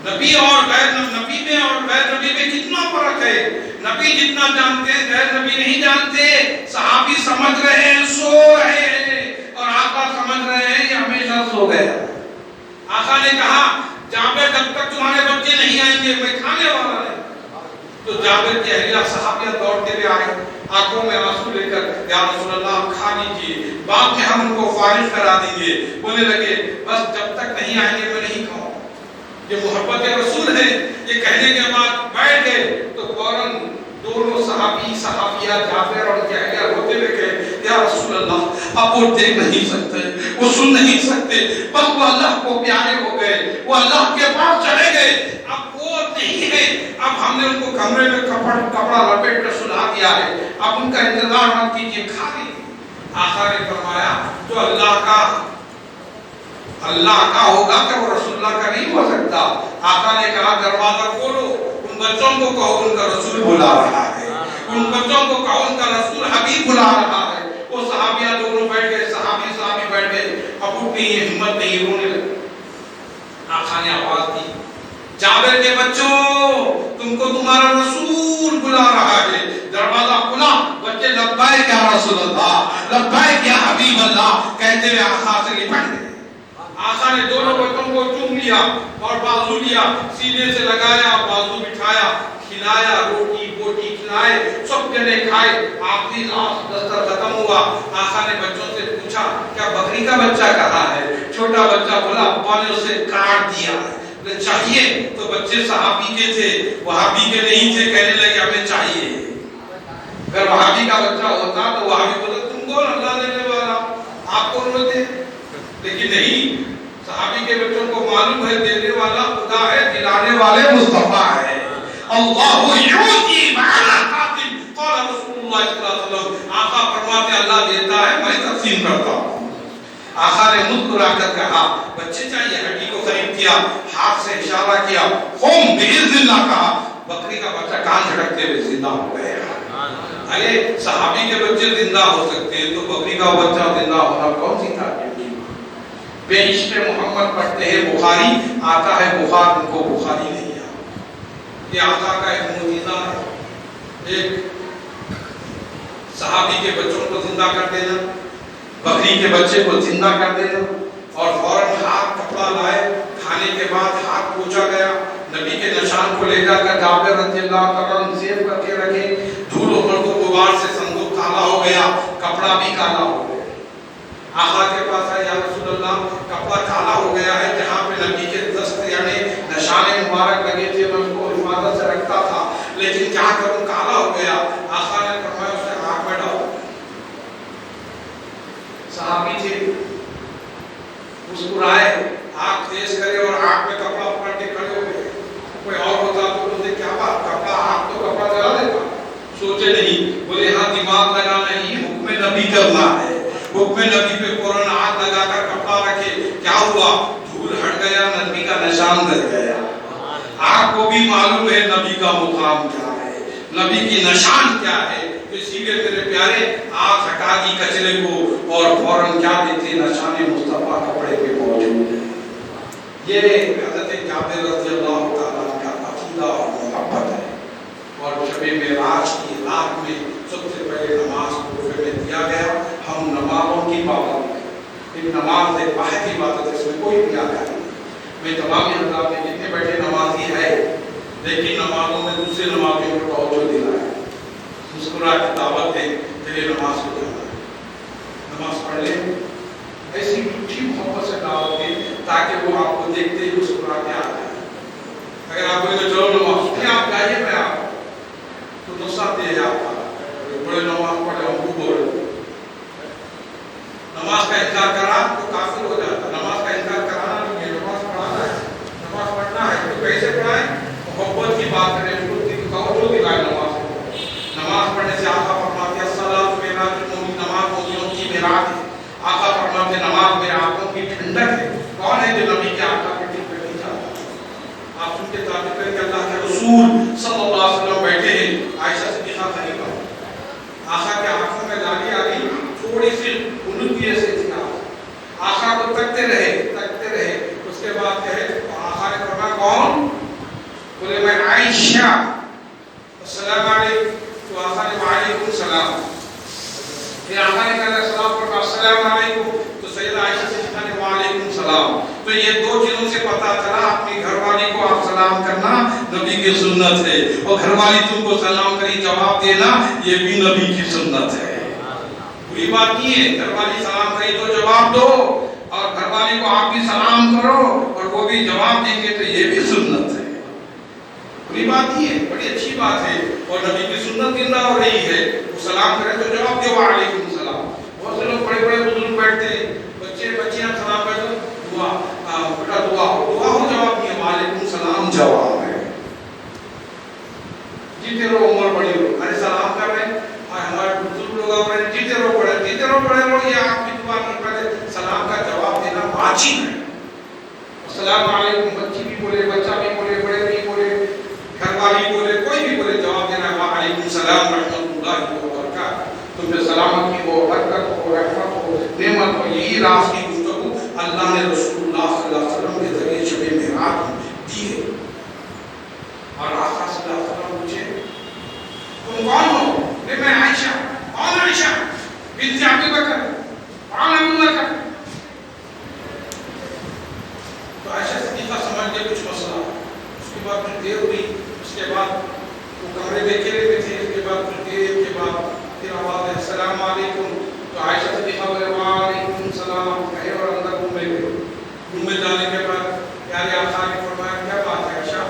نبی اور غیر نبی میں اور غیر نبی میں کتنا فرق ہے. نبی جتنا جانتے ہیں غیر نبی نہیں جانتے. صحابی سمجھ رہے ہیں، سو رہے ہیں، اور آقا سمجھ رہے ہیں یہ ہمیشہ سو گیا. آقا نے کہا جابر جب تک تمہارے بچے نہیں آئیں گے میں کھانے والا نہیں. تو جابر کی اہلیہ صحابیہ دوڑتے ہوئے آئے، آنکھوں میں آنسو لے کر یا رسول اللہ آپ کھا لیجیے، بعد میں ہم ان کو فارغ کرا دیں گے. بولنے لگے بس جب تک نہیں آئیں گے میں نہیں کھاؤں. یہ محبت رسول ہے. یہ کہنے کے بعد بیٹھ گئے تو فوراً دونوں صحابی صحابیہ جابر اور اہلیہ ہوتے ہوئے کہے یا رسول اللہ اب وہ دیکھ نہیں سکتے، وہ سن نہیں سکتے، بس وہ اللہ کو پیارے ہو گئے، وہ اللہ کے پاس چلے گئے، اب وہ نہیں ہے. اب ہم نے ان کو کمرے میں کپڑا لپیٹ کر سلا دیا ہے، اب ان کا انتظار مت کیجیے، کھا لیجیے. آقا نے فرمایا جو اللہ کا ہوگا کہ وہ رسول اللہ کا نہیں ہو سکتا. آقا نے کہا دروازہ کھولو، ان بچوں کو کہو ان کا رسول بلا رہا ہے، ان بچوں کو کہو ان کا رسول حبیب بلا رہا ہے. وہ صحابیہ دونوں بیٹھ گئے، صحابی بیٹھ گئے. اب اٹھ نہیں ہے، ہمت نہیں، رونے لگے. آقا نے آواز دی جابر کے بچوں تم کو تمہارا رسول بلا رہا ہے. دروازہ کھلا، بچے لبیک یا رسول اللہ، لبیک یا حبیب اللہ کہتے ہوئے آقا سے لپٹ گئے. آقا نے دونوں بچوں کو چوم لیا اور بازو لیا، سینے سے لگایا، بازو بٹھایا، کھلایا، روٹی بوٹی کھلائے، سب جنے کھائے. آخری لاس دستر ختم ہوا. آقا نے بچوں سے پوچھا کیا بکری کا بچہ کہاں ہے؟ چھوٹا بچہ بولا ابا نے اسے کاٹ دیا. چاہیے تو بچے صحابی کے تھے، وہابی کے نہیں تھے. کہنے لگے ہمیں چاہیے. اگر وہابی کا بچہ ہوتا تو وہابی بولتا تم کون اللہ دینے والا، آپ کون ہوتے؟ لیکن نہیں، صحابی کے بچوں کو معلوم ہے دینے والا خدا ہے، دلانے والے مصطفیٰ ہے. اللہ یعطی معنا قاتل قال رسول اللہ صلی اللہ علیہ وسلم. آقا فرماتے اللہ دیتا ہے، میں تقسیم کرتا ہوں. آقا نے مسکرا کر کہا بچے چاہیے، ہڈی کو قریب کیا، ہاتھ سے اشارہ کیا، قم باذن اللہ کہا. بکری کا بچہ کان جھٹکتے ہوئے زندہ ہو گیا. ارے صحابی کے بچے زندہ ہو سکتے ہیں تو بکری کا بچہ زندہ ہونا کون سی تعجب کی بات. بے عشق محمد پڑھتے ہیں بخاری، آتا ہے بخار، ان کو بخاری نہیں آتا. یہ آقا کا ایک معجزہ ہے. ایک صحابی کے بچوں کو زندہ کر دینا، بکری کے بچے کو زندہ کر دینا، اور فوراً ہاتھ کپڑا لائے. کھانے کے بعد ہاتھ پوچھا گیا، نبی کے نشان کو لے جا کر جابر رضی اللہ تعالیٰ سیف کر کے رکھے، دھول و مرد و غبار سے صندوق کالا ہو گیا، کپڑا بھی کالا ہو گیا۔ آقا کے پاس آئے، یا رسول اللہ کپڑا کالا ہو گیا ہے، جہاں پہ نبی کے دست یعنی نشان مبارک لگے تھے میں اس کو حفاظت سے رکھتا تھا، لیکن کیا کروں کالا ہو گیا۔ آقا نے فرمایا اسے آگ میں ڈالو۔ صحابی تھے، مسکرائے، آگ تیز کرے اور آگ میں کپڑا پکڑ کے کھڑے ہو گئے۔ کوئی اور ہوتا تو بولتے کیا بات، کپڑا آگ تو کپڑا جلا دیتا، سوچے نہیں، بولے ہاں دماغ لگا نہیں، حکم نبی کرنا ہے، حکم نبی پہ فوراً آگ لگا کر کپڑا رکھے۔ کیا ہوا، دھول ہٹ گیا، نبی کا نشان رہ گیا۔ آگ کو بھی معلوم ہے نبی کا مقام کیا ہے، نبی کی نشان کیا ہے، اسی لیے میرے پیارے آگ ہٹا دی کچرے کو اور فوراً کیا دیتے، نشان مصطفیٰ کپڑے پہ موجود ہے۔ یہ حضرت جابر رضی اللہ تعالیٰ کا عقیدہ اور محبت ہے۔ اور شب معراج کی رات میں سب سے پہلے نماز کو میں دیا گیا، ہم نمازوں کی پابندی کریں۔ ایک نماز ایک واحد کی عبادت ہے، اس میں کوئی کیا نہیں۔ میں تمام حضرات میں جتنے بیٹھے نمازی ہے، لیکن نمازوں میں دوسرے نمازوں کو توجہ دلایا، مسکرا کے دعوت دیں، چلیے نماز کو جانا ہے، نماز پڑھ لیں، ایسی میٹھی محبت سے دعوت دیں تاکہ وہ آپ کو دیکھتے ہی مسکرا کے آ جائے۔ اگر آپ کو چلو نماز نہیں آپ جائیے میں آپ تو نصرت دے آپ کا بڑے نماز پڑھے ہم کو بولے نماز کا انکار کرا تو کافر ہو جاتا۔ نماز کا انکار کرانا نہیں ہے، نماز پڑھانا ہے، نماز پڑھنا ہے تو کیسے پڑھائیں، محبت کی بات کریں، توجہ دلائیں نماز کو۔ نماز پڑھنے سے آقا فرماتے ہیں الصلاۃ معراج المومن، نماز مومنوں کی معراج ہے۔ آقا فرماتے ہیں نماز میرے آنکھوں کی ٹھنڈک ہے۔ کون ہے جو نبی کے آقا کے دل پہ نہیں جاتا؟ آپ سن کے تعریف کریں کہ اللہ کے رسول صلی اللہ علیہ وسلم بیٹھے ہیں، عائشہ صدیقہ خلیفہ، آقا کے آنکھوں میں لالی آ گئی، تھوڑی سی الودگی سے تھی، آقا کو تکتے رہے، اس کے بعد کہے آقا نے فرمایا کون؟ بولے میں عائشہ، السلام علیکم، تو آقا نے وعلیکم السلام، پھر آقا نے کہا السلام پر السلام علیکم، تو سیدہ عائشہ صدیقہ نے وعلیکم السلام۔ تو یہ دو چیزوں سے پتہ چلا اپنی گھر والی کو آپ سلام کرنا نبی کی سنت ہے، اور گھر والی تم کو سلام کری جواب دینا یہ بھی نبی کی سنت ہے۔ بری بات نہیں ہے، گھر والی سلام کری تو جواب دو، اور گھر والی کو آپ بھی سلام کرو اور وہ بھی جواب دیں گے تو یہ بھی سنت ہے، بری بات نہیں ہے، بڑی اچھی بات ہے، اور نبی کی سنت زندہ ہو رہی ہے۔ وہ سلام کرے تو جواب دو وعلیکم السلام۔ بہت سے لوگ بڑے بڑے بزرگ بیٹھتے ہیں، بچیاں سلام کرتے دعا بیٹا دعا ہو جواب نہیں ہے، وعلیکم السلام جواب ہے۔ جیتے رہو عمر بڑی ہو، ارے سلام کر رہے ہیں ہمارے بزرگ لوگ آ رہے ہیں، جیتے رہو پڑھے رہو، یہ آپ کی دعا نہیں، پہلے سلام کا جواب دینا واجب ہے۔ السلام علیکم بچی بھی بولے، بچہ بھی بولے، بڑے بھی بولے، گھر والی بولے، کوئی بھی بولے، جواب دینا ہے وعلیکم السلام ورحمۃ اللہ وبرکاتہ، تم پہ سلامتی ہو، برکت ہو، رحمت ہو، نعمت ہو۔ یہی راز کی گفتگو اللہ نے رسول اللہ صلی اللہ علیہ وسلم کے ذریعے شب معراج دی ہے۔ اور آقا صلی اللہ علیہ وسلم پوچھے تم کون ہو؟ میں عائشہ۔ کون عائشہ؟ بنت ابی بکر۔ کون ابو بکر؟ تو عائشہ صدیقہ سمجھ گئے کچھ مسئلہ، اس کے بعد پھر دیر ہوئی، اس کے بعد وہ کمرے میں اکیلے میں تھے، اس کے بعد پھر دیر کے بعد پھر آواز ہے السلام علیکم، تو عائشہ صدیقہ بولے وعلیکم السلام کہے اور اندر روم میں گئے۔ روم میں جانے کے بعد پیارے آقا نے فرمایا کیا بات ہے عائشہ،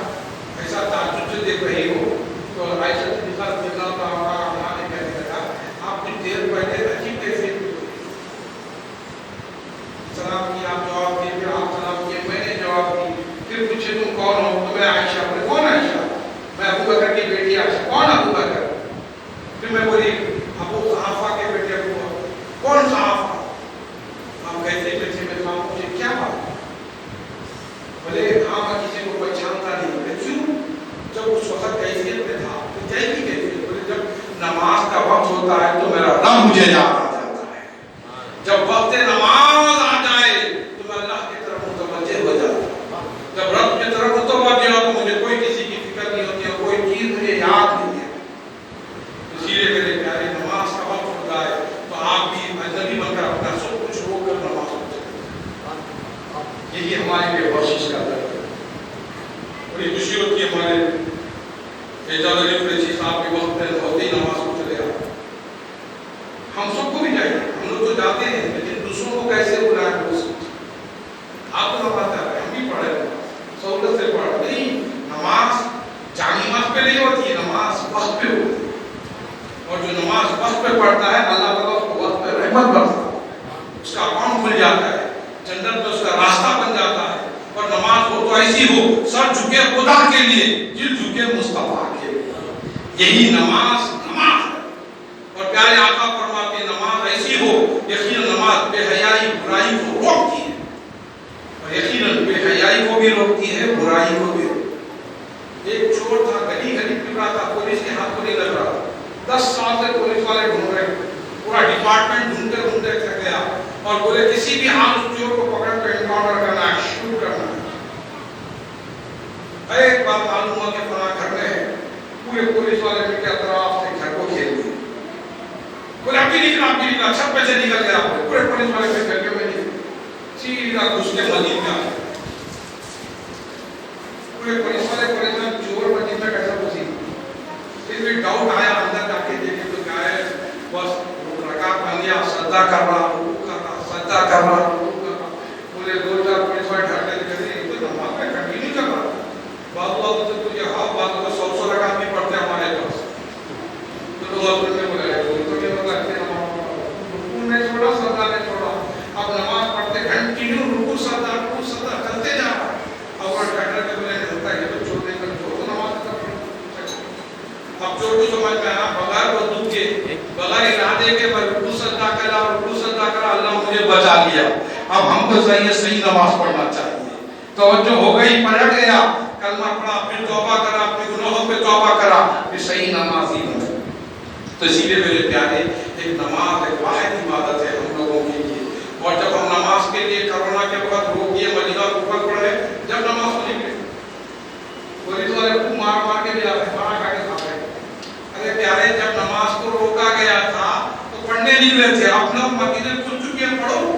ایسا تعجب سے دیکھ رہی ہو؟ تو عائشہ صدیقہ رضی اللہ تعالیٰ عنہا نے کہنے لگا آپ کچھ دیر پہلے عجیب کیفیت میں ہوئی، سلام کیا، آپ جواب دیے، پھر آپ سلام کیے، میں نے جواب دی، پھر پوچھے تم کون ہو؟ تو میں عائشہ۔ بولے کون عائشہ؟ میں ابو بکر کی بیٹی عائشہ۔ کون ابو بکر؟ پھر میں بولی ابو قحافہ کے بیٹے ابو بکر۔ کون قحافہ؟ آپ کہتے تھے میں کہا مجھے کیا بات؟ بولے ہاں میں کسی کو پہچانتا نہیں۔ بولے کیوں؟ جب اس وقت کیفیت میں تھا تو کیا کی کیفیت؟ بولے جب نماز کا وقت ہوتا ہے تو میرا رب مجھے یاد آ جاتا ہے، جب وقت نماز آ جائے تو میں اللہ کی طرف متوجہ ہو جاتا ہوں، جب رب کی طرف متوجہ ہو تو مجھے کوئی کسی کی فکر نہیں ہوتی ہے، کوئی چیز مجھے یاد نہیں ہے۔ اسی لیے میرے پیارے نماز کا وقت ہوتا ہے تو آپ بھی اجنبی بن کر اپنا سب کچھ رو کر نماز پڑھیں، یہی ہمارے لیے بخشش کا در ہے۔ بڑی خوشی جاتے ہیں لیکن دوسروں کو کیسے بلائیں وہ آپ کو نماز جا رہے ہیں، ہم بھی پڑھے سہولت سے پڑھ نہیں. نماز جانی وقت پہ نہیں ہوتی ہے، نماز وقت پہ ہوتی ہے. اور جو نماز وقت پہ پڑھتا ہے اللہ تعالیٰ اس کو وقت پہ رحمت برساتا ہے، اس کا اکاؤنٹ کھل جاتا ہے، جنت میں اس کا راستہ بن جاتا ہے. اور نماز ہو تو ایسی ہو سر جھکے خدا کے لیے، دل جھکے مصطفیٰ کے لیے. یہی نماز نماز ہے. اور پیارے آقا فرماتے ہیں نماز ایسی ہو، یقیناً نماز بے حیائی برائی کو روکتی ہے، اور یقیناً بے حیائی کو بھی روکتی ہے، برائی کو بھی روکتی ہے. ایک چور تھا، گلی گلی پھر رہا تھا، پولیس کے ہاتھ کو نہیں لگ رہا. 10 سال سے پولیس والے ڈھونڈ رہے، پورا ڈپارٹمنٹ ڈھونڈتے ڈھونڈتے تھک گیا اور بولے کسی بھی حال اس چور کو پکڑ کر انکاؤنٹر کرنا ہے، شوٹ کرنا ہے. ایک بات معلوم ہوا کہ فلاں گھر میں ہے، پورے پولیس والے مل کے اطراف سے گھر کو گھیر لیے. بولے اب بھی نکلا چھت پہ سے نکل گیا. پورے پولیس والے پھر گھر کے میں نکلے، سیدھا گھس کے مسجد میں آ گئے. پورے پولیس والے چور مسجد میں کیسا گھسی. پھر بھی ڈاؤٹ آیا، اندر جا کے دیکھے تو کیا ہے، بس رکعت بن گیا، سجدہ کر رہا، رکوع کر رہا، سجدہ کر رہا، رکوع کر رہا. بولے 2-4 پولیس والے ڈر کے نکلے، یہ تو نماز میں کنٹینیو کر رہا. بعض سے تو یہ ہاں بعض کو 100 رکعت بھی پڑھتے ہمارے پاس. تو لوگ اپنے میں بولے تو یہ مطلب ہے رکوع نے چھوڑا، سجدہ نے چھوڑا. اب نماز پڑھتے کنٹینیو رکوع سجدہ چلتے جا رہا. اور ڈاکٹر کے بولے ہوتا ہے تو چھوڑ دے کر چھوڑ تو نماز پڑھتے. اب چور کو سمجھ میں آیا بغیر وضو کے، بغیر ارادے کے میں رکوع سجدہ کرا، اللہ مجھے بچا لیا. اب ہم کو صحیح نماز پڑھنا چاہیے. توجہ ہو گئی، پلٹ گیا، کلمہ پڑھا، پھر توبہ کرا، اپنے گناہوں پہ توبہ کرا، پھر صحیح نماز ہی بن. تو اسی لیے میرے پیارے ایک نماز ایک واحد عبادت ہے ہم لوگوں کے لیے. اور جب ہم نماز کے لیے کرونا کے وقت روکیے مدینہ کے اوپر پڑھے، جب نماز کو نکلے پولیس والے کو مار کے بھی آتے، مارا کھا کے کھاتے. ارے پیارے جب نماز کو روکا گیا تھا تو پڑھنے نکلے تھے، اپنا مسجد کھل چکی ہے پڑھو،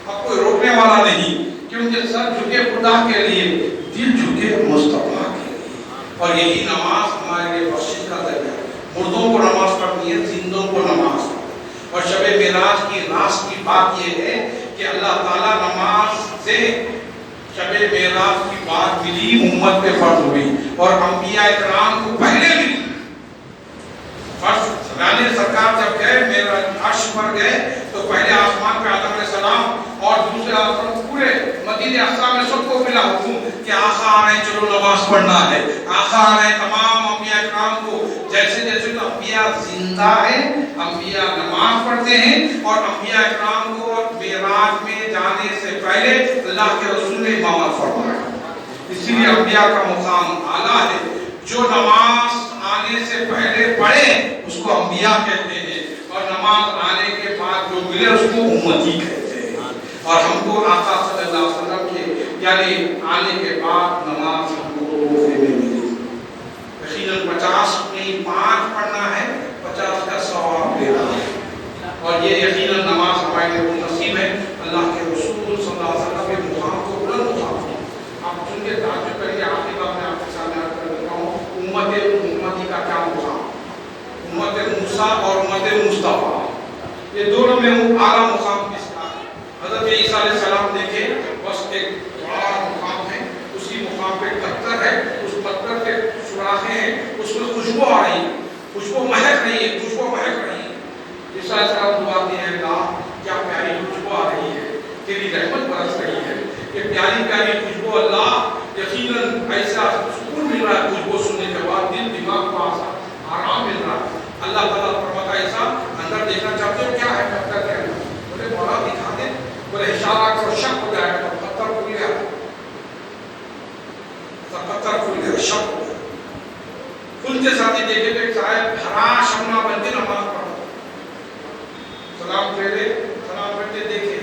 اب کوئی روکنے والا نہیں. کیونکہ سر جھکے خدا کے لیے، دل جھکے مصطفیٰ کے لیے. اور یہی نماز ہمارے لیے بخشش کا ذریعہ ہے. مردوں کو نماز پڑھنی ہے، زندوں کو نماز پڑھنی. اور شب معراج کی راز کی بات یہ ہے کہ اللہ تعالیٰ نماز سے شب معراج کی بات ملی، امت پہ فرض ہوئی اور انبیاء اکرام کو پہلے ملی. فرض یعنی سرکار جب گئے معراج عرش پر گئے تو پہلے آسمان پہ آدم علیہ السلام اور دوسرے آسمان پورے مسجد اقصی میں سب کو ملا حکم کہ آقا آ رہے ہیں، چلو نماز پڑھنا ہے. آقا آ رہے ہیں، تمام انبیاء اکرام کو جیسے جیسے تو انبیاء زندہ ہیں، انبیاء نماز پڑھتے ہیں. اور انبیاء اکرام کو معراج میں جانے سے پہلے اللہ کے رسول نے امامت فرمایا. اسی لیے انبیاء کا مقام اعلیٰ ہے. جو نماز آنے سے پہلے پڑھے اس کو انبیاء کہتے ہیں، اور نماز آنے کے بعد جو ملے اس کو امتی کہتے ہیں. اور ہم کو آقا صلی اللہ علیہ وسلم کے یعنی آنے کے بعد نماز ہم کو روزے میں ملی. یقیناً 50 نہیں 5 پڑھنا ہے، 50 کا ثواب لینا ہے. اور یہ یقیناً نماز ہمارے لیے نصیب ہے. اللہ کے رسول صلی اللہ علیہ وسلم کے مقام کو بلند مقام ہے. آپ سن کے تعجب کریے، آخری بات میں آپ کے سامنے عرض کر دیتا ہوں. امتی کا کیا مقام؟ امت موسیٰ اور امت مصطفیٰ، یہ دونوں میں اعلیٰ مقام کس کا ہے؟ حضرت عیسیٰ علیہ السلام دیکھیں بس ایک بڑا مقام ہے، اسی مقام پہ پتھر ہے، اس پتھر کے سوراخیں ہیں، اس میں خوشبو آ رہی ہے، خوشبو مہک رہی ہے، خوشبو مہک رہی ہے. عیسیٰ علیہ السلام دعا دی ہے، اللہ کیا پیاری خوشبو آ رہی ہے، تیری رحمت برس رہی ہے. یہ پیاری پیاری خوشبو اللہ یقیناً ایسا سکون مل رہا ہے خوشبو سننے کے بعد، دل دماغ کو آرام مل رہا ہے. اللہ تعالیٰ فرماتا ہے ایسا اندر دیکھنا چاہتے ہو کیا ہے پتھر کے اندر؟ بولے مولا دکھا دے. بولے اشارہ کرو، شک ہو جائے گا. پتھر کھل گیا، پتھر کھل گیا، شک ہو گیا. کھلتے ساتھ ہی دیکھے تو ایک صاحب ہرا شمنا بن کے نماز پڑھا، سلام پھیرے، سلام پھیرتے دیکھے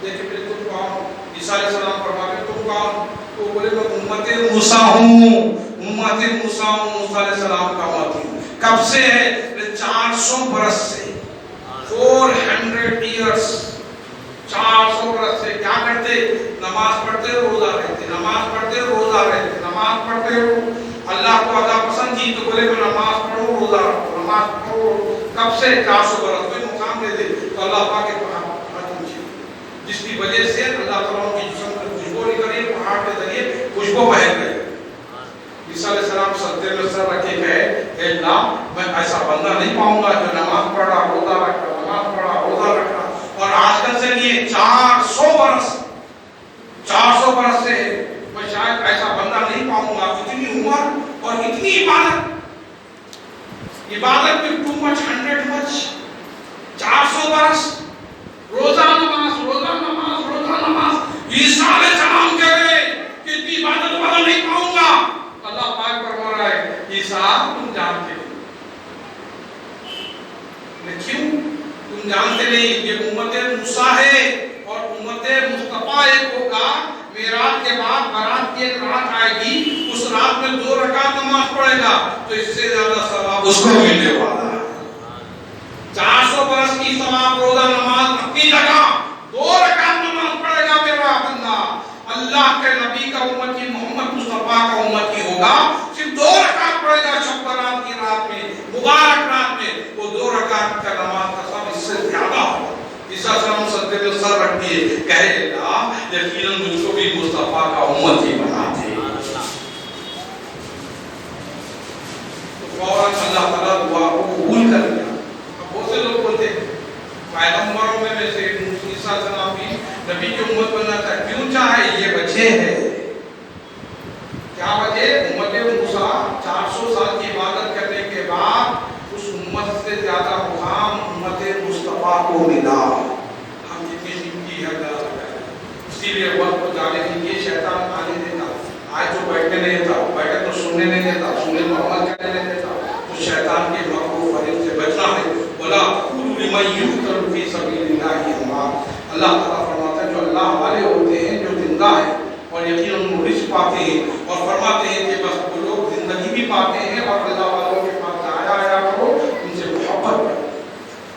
پھر تم کون؟ عیسیٰ علیہ السلام فرماتے تم کون؟ تو بولے میں امت موسیٰ ہوں، امت موسیٰ ہوں، موسیٰ علیہ السلام کا امتی ہوں. کب سے ہے؟ 400 برس سے، 400 ایئرس. 400 برس سے کیا کرتے؟ نماز پڑھتے روزہ رہتے، نماز پڑھتے روزہ رہتے، نماز پڑھتے اللہ کو ادا پسند تھی تو بولے میں نماز پڑھوں روزہ رکھوں، نماز پڑھوں. کب سے؟ 400 برس. کوئی مقام دے دے تو اللہ پاک کے پہاڑ نیچے، جس کی وجہ سے اللہ تعالیٰ کی جسم پر خوشبو نکل رہی ہے، پہاڑ کے ذریعے خوشبو بہہ رہی ہے۔ عیسیٰ علیہ السلام سجدے میں سر رکھے گئے، اے اللہ میں ایسا بندہ نہیں پاؤں گا جو نماز پڑھ رہا، روزہ رکھ رہا، نماز پڑھ رہا، روزہ رکھ رہا، اور آج کل سے لیے 400 برس سے میں شاید ایسا بندہ نہیں پاؤں گا، اتنی عمر اور اتنی عبادت بھی ٹو مچ، 100 مچ، 400 برس روزہ نماز، روزہ نماز، روزہ نماز۔ عیسیٰ علیہ السلام کہہ رہے کہ اتنی عبادت والا نہیں پاؤں گا۔ اللہ پاک فرما رہا ہے عیسیٰ تم جانتے کیوں؟ تم جانتے نہیں، یہ امت موسیٰ ہے اور امت مصطفیٰ ایک ہوگا، معراج کے بعد برات کی ایک رات آئے گی، اس رات میں 2 رکعت نماز پڑھے گا تو اس سے زیادہ ثواب اس کو ملنے والا ہے۔ 400 برس کی ثواب روزہ نماز اپنی جگہ، 2 رکعت نماز پڑھے گا میرا بندہ، اللہ کے نبی کا امتی، محمد مصطفیٰ کا امتی ہوگا، صرف 2 رکعت پڑھے گا شب برات کی رات میں، مبارک رات میں، وہ 2 رکعت کا نماز کا ثواب اس سے زیادہ ہوگا۔ عیسیٰ علیہ السلام سجدے میں سر رکھ دیے، کہے اللہ یقیناً مجھ کو بھی مصطفیٰ کا امتی بنا دے۔ تو فوراً اللہ تعالیٰ دعا کو قبول کر لیا۔ اب بہت سے لوگ بولتے ہیں پیغمبروں میں سے عیسیٰ علیہ السلام بھی نبی کی امت بننا چاہے، کیوں چاہے؟ یہ وجہ ہے۔ کیا وجہ؟ امت موسیٰ 400 سال کی عبادت کرنے کے بعد اس امت سے زیادہ مقام امت مصطفیٰ کو ملا۔ ہم کتنی قیمتی ہے اللہ تعالیٰ، اسی لیے وقت کو جانے کے لیے شیطان آنے دیتا، آج جو بیٹھنے نہیں دیتا، بیٹھے تو سننے نہیں دیتا، سننے تو عمل کرنے نہیں دیتا، تو شیطان کے مکر و فریب سے بچنا ہے۔ بولا لمن یقتل فی سبیل اللہ اموات، اللہ تعالیٰ فرماتا ہے جو اللہ والے ہوتے ہیں، جو زندہ ہیں اور یقیناً وہ رزق پاتے ہیں، اور فرماتے ہیں کہ بس وہ لوگ زندگی بھی پاتے ہیں اور اللہ والوں کے پاس آیا کرو، ان سے محبت کرو،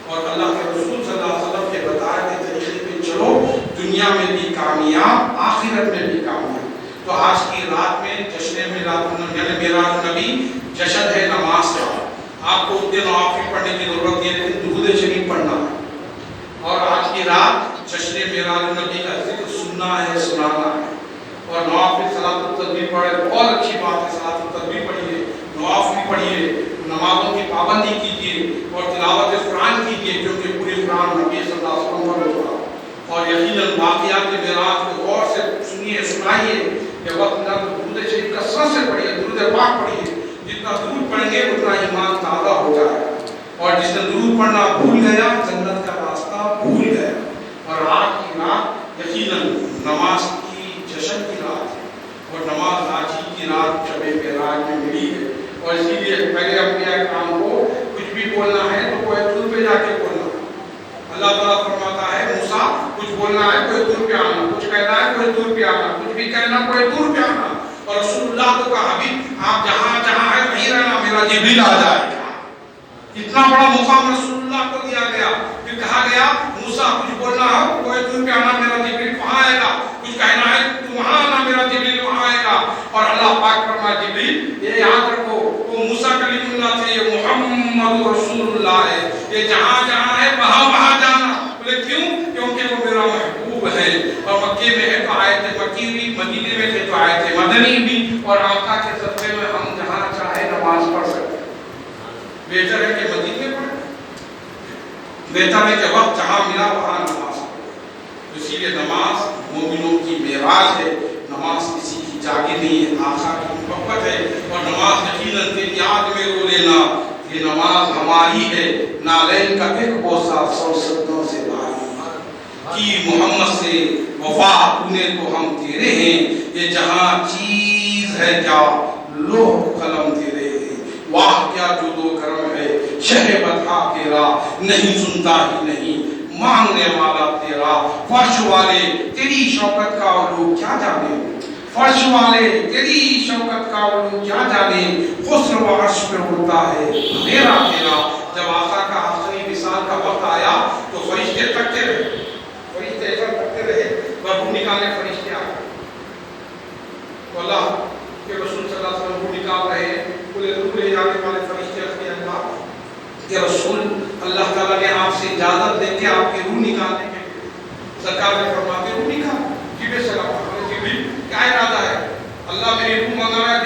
اور اللہ کے رسول صلی اللہ علیہ وسلم کے بتائے کے طریقے پہ چلو، دنیا میں بھی کامیاب، آخرت میں بھی کامیاب۔ تو آج کی رات میں جشن میلاد، یعنی میلاد النبی، جشن ہے نماز کا۔ آپ کو اتنے نوافل پڑھنے کی ضرورت نہیں ہے، لیکن درود شریف پڑھنا ہے، اور آج کی رات جشن میلاد النبی کا ذکر سننا ہے، سنانا ہے، اور نوافل صلاۃ التسبیح پڑھے، بہت اچھی بات ہے، صلاۃ التسبیح پڑھیے، نوافل پڑھیے، نمازوں کی پابندی کیجیے اور تلاوت قرآن کیجیے، کیونکہ پوری قرآن نبی صلی اللہ علیہ وسلم پر ہوگا۔ اور یقیناً واقعات معراج کو غور سے سنیے، سنائیے، کہ وقت نہ تو درود شریف کثرت سے پڑھیے، درود پاک پڑھیے، جتنا درود پڑھیں گے اتنا ایمان تازہ ہو جائے گا، اور جس نے درود پڑھنا بھول گیا جنت کا راستہ بھول گیا۔ اور آج کی رات یقیناً نماز کی جشن کی رات ہے، اور نماز آجی کی رات شب معراج میں ملی ہے، اور اسی لیے پہلے انبیاء کرام کو کچھ بھی بولنا ہے تو کوئی دور پہ جا کے بولنا۔ اللہ تعالیٰ فرماتا ہے موسیٰ کچھ بولنا ہے کوئی دور پہ آنا، کچھ کہنا ہے کوئی دور پہ آنا، کچھ بھی کہنا کوئی دور پہ آنا، اور رسول اللہ کو کہا حبیب آپ جہاں جہاں ہے وہیں رہنا، میرا جبریل آ جائے گا۔ اتنا بڑا مقام رسول اللہ کو دیا گیا، پھر کہا گیا موسیٰ کچھ بولنا ہے کوئی دور پہ آنا، میرا جبریل وہاں آئے گا، کچھ کہنا ہے تو وہاں آنا، میرا جبریل وہاں آئے گا۔ اور اللہ پاک فرمایا جبریل یہ یاد رکھو وہ موسیٰ کلیم اللہ تھے، یہ محمد رسول اللہ ہے، یہ جہاں جہاں ہے وہاں وہاں جانا۔ بولے کیوں؟ کیونکہ وہ میرا محبوب ہے، اور مکے میں ہے تو آئے تھے مکی بھی، مدینے میں تھے تو آئے تھے مدنی بھی، اور آقا کے صدقے میں ہم جہاں چاہے نماز پڑھ سکتے ہیں۔ بہتر ہے کہ مدینے میں پڑھیں، بہتر ہے کہ وقت جہاں ملا وہاں نماز پڑھیں۔ اسی لیے نماز مومنوں کی معراج ہے، نماز کسی کی جاگی نہیں ہے، آقا کی محبت ہے، اور نماز یقیناً تیری یاد میں رو لینا، یہ نماز ہماری ہے، نالین کا ایک بوسہ 100 صدوں سے بھاری کی محمد سے وفا تونے تو ہم تیرے ہیں، یہ جہاں چیز ہے کیا لوح قلم تیرے ہیں، واہ کیا جود و کرم ہے شہ بطحا تیرا، نہیں سنتا ہی نہیں مانگنے والا تیرا، فرش والے تیری شوکت کا علو کیا جانے، فرش والے تیری شوکت کا علو کیا جانے، خسر و عرش پہ اڑتا ہے میرا تیرا۔ جب آقا کا آخری وصال کا وقت آیا تو فرشتے تکتے رہے، فرشتے ایسا تکتے رہے، روح نکالنے فرشتے آ گئے، تو اللہ کے رسول صلی اللہ علیہ وسلم کو نکال رہے ہیں، پورے روح لے جانے والے فرشتے رکھتے ہیں، اللہ کہ رسول اللہ تعالیٰ نے آپ سے اجازت لے کے آپ کی روح نکالنے کے لیے سرکار نے فرماتے روح نکال. جبریل السلام جبریل کیا ارادہ ہے؟ اللہ میری روح منگا رہا ہے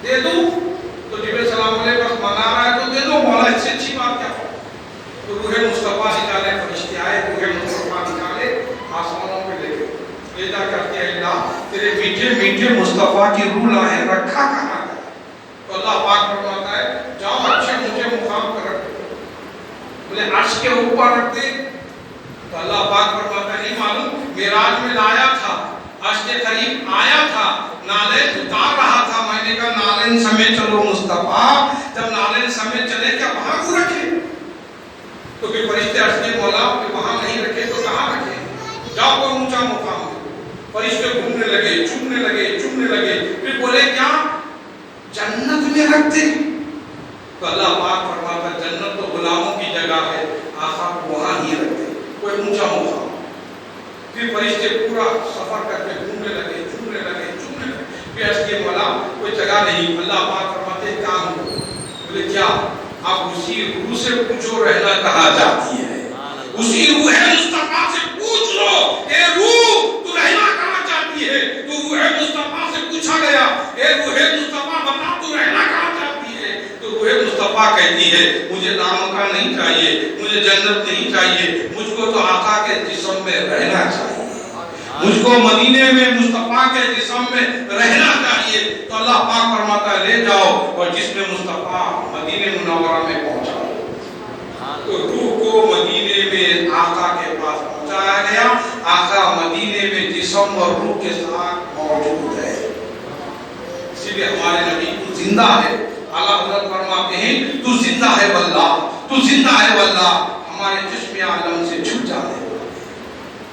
دے دوں. تو جبریل السلام علیہ بس منگا رہا ہے تو دے دو. مولا اس سے اچھی بات کیا ہو؟ تو روح مصطفیٰ نکالے, فرشتے آئے, روح مصطفیٰ نکالے, آسمانوں پہ لے گئے. یہ جا کرتے ہیں اللہ تیرے میٹھے میٹھے مصطفیٰ کی روح لاہے رکھا کہاں ہے؟ تو اللہ پاک فرماتا ہے جاؤ اچھے مجھے مقام پر رکھ دو. بولے عرش کے اوپر رکھ دے. تو اللہ پاک فرماتا ہے نہیں معلوم, معراج میں لایا تھا, عرش کے قریب آیا تھا, نالین اتار رہا تھا. میں نے کہا نالین سمیت چلو مصطفیٰ. جب نالین سمیت چلے کیا وہاں کو رکھے؟ تو پھر فرشتے عرض کے مولا وہاں نہیں رکھے تو کہاں رکھے؟ جاؤ کوئی اونچا مقام دے. فرشتے گھومنے لگے, چومنے لگے. پھر بولے کیا جنت میں رکھ دے؟ تو اللہ پاک فرماتا جنت تو غلاموں کی جگہ ہے, آقا وہاں ہی رکھ دے, کوئی اونچا مقام. پھر فرشتے پورا سفر کر کے گھومنے لگے. پھر عرض کیے مولا کوئی جگہ نہیں. اللہ پاک فرماتے کام ہو. بولے کیا؟ آپ اسی روح سے پوچھو رہنا کہاں چاہتی ہے. اسی روح مصطفیٰ سے پوچھ لو اے روح تو رہنا کہاں چاہتی ہے. تو روح مصطفیٰ سے پوچھا گیا اے روح مصطفیٰ بتا تو رہنا کہاں چاہتی ہے. تو روح مصطفیٰ کہتی ہے مجھے نام کا نہیں چاہیے, مجھے جنت نہیں چاہیے, مجھ کو تو آقا کے جسم میں رہنا چاہیے, مجھ کو مدینے میں مصطفیٰ کے جسم میں رہنا چاہیے. تو اللہ پاک فرماتا ہے لے جاؤ اور جسم مصطفیٰ مدینے منورہ میں پہنچاؤ. تو روح کو مدینے میں آقا کے پاس پہنچایا گیا. آقا مدینے میں جسم اور روح کے ساتھ موجود ہے. اسی لیے ہمارے نبی تو زندہ ہے. اعلیٰ حضرت فرماتے ہیں تو زندہ ہے واللہ, تو زندہ ہے واللہ, ہمارے چشم عالم سے چھپ جانے.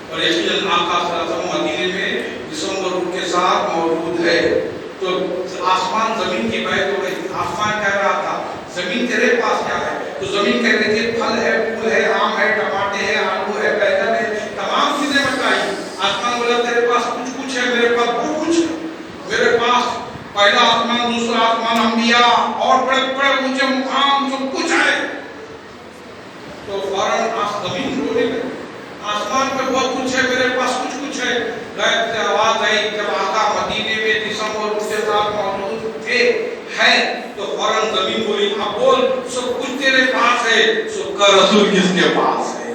اور یقیناً آقا صلی اللہ علیہ وسلم مدینے میں جسم اور روح کے ساتھ موجود ہے. تو آسمان زمین کی بات ہو رہی تھی. آسمان کہہ رہا تھا زمین تیرے پاس کیا ہے؟ تو زمین کہہ رہی تھی پھل ہے, پھول ہے, آم ہے, ٹماٹے ہے, آلو ہے, بیگن ہے, تمام چیزیں بتائی. آسمان بولا تیرے پاس کچھ ہے, میرے پاس بہت کچھ ہے. میرے پاس پہلا آسمان, دوسرا آسمان, انبیاء اور بڑے بڑے اونچے مقام سب کچھ ہے. تو فوراً زمین رونے لگی. آسمان پہ بہت کچھ ہے, میرے پاس کچھ ہے. غیب سے آواز آئی جب آقا مدینے میں جسم اور روح کے ساتھ موجود تھے ہے تو فوراً زمین بولی اب بول سب کچھ تیرے پاس ہے. سب کا رسول کس کے پاس ہے,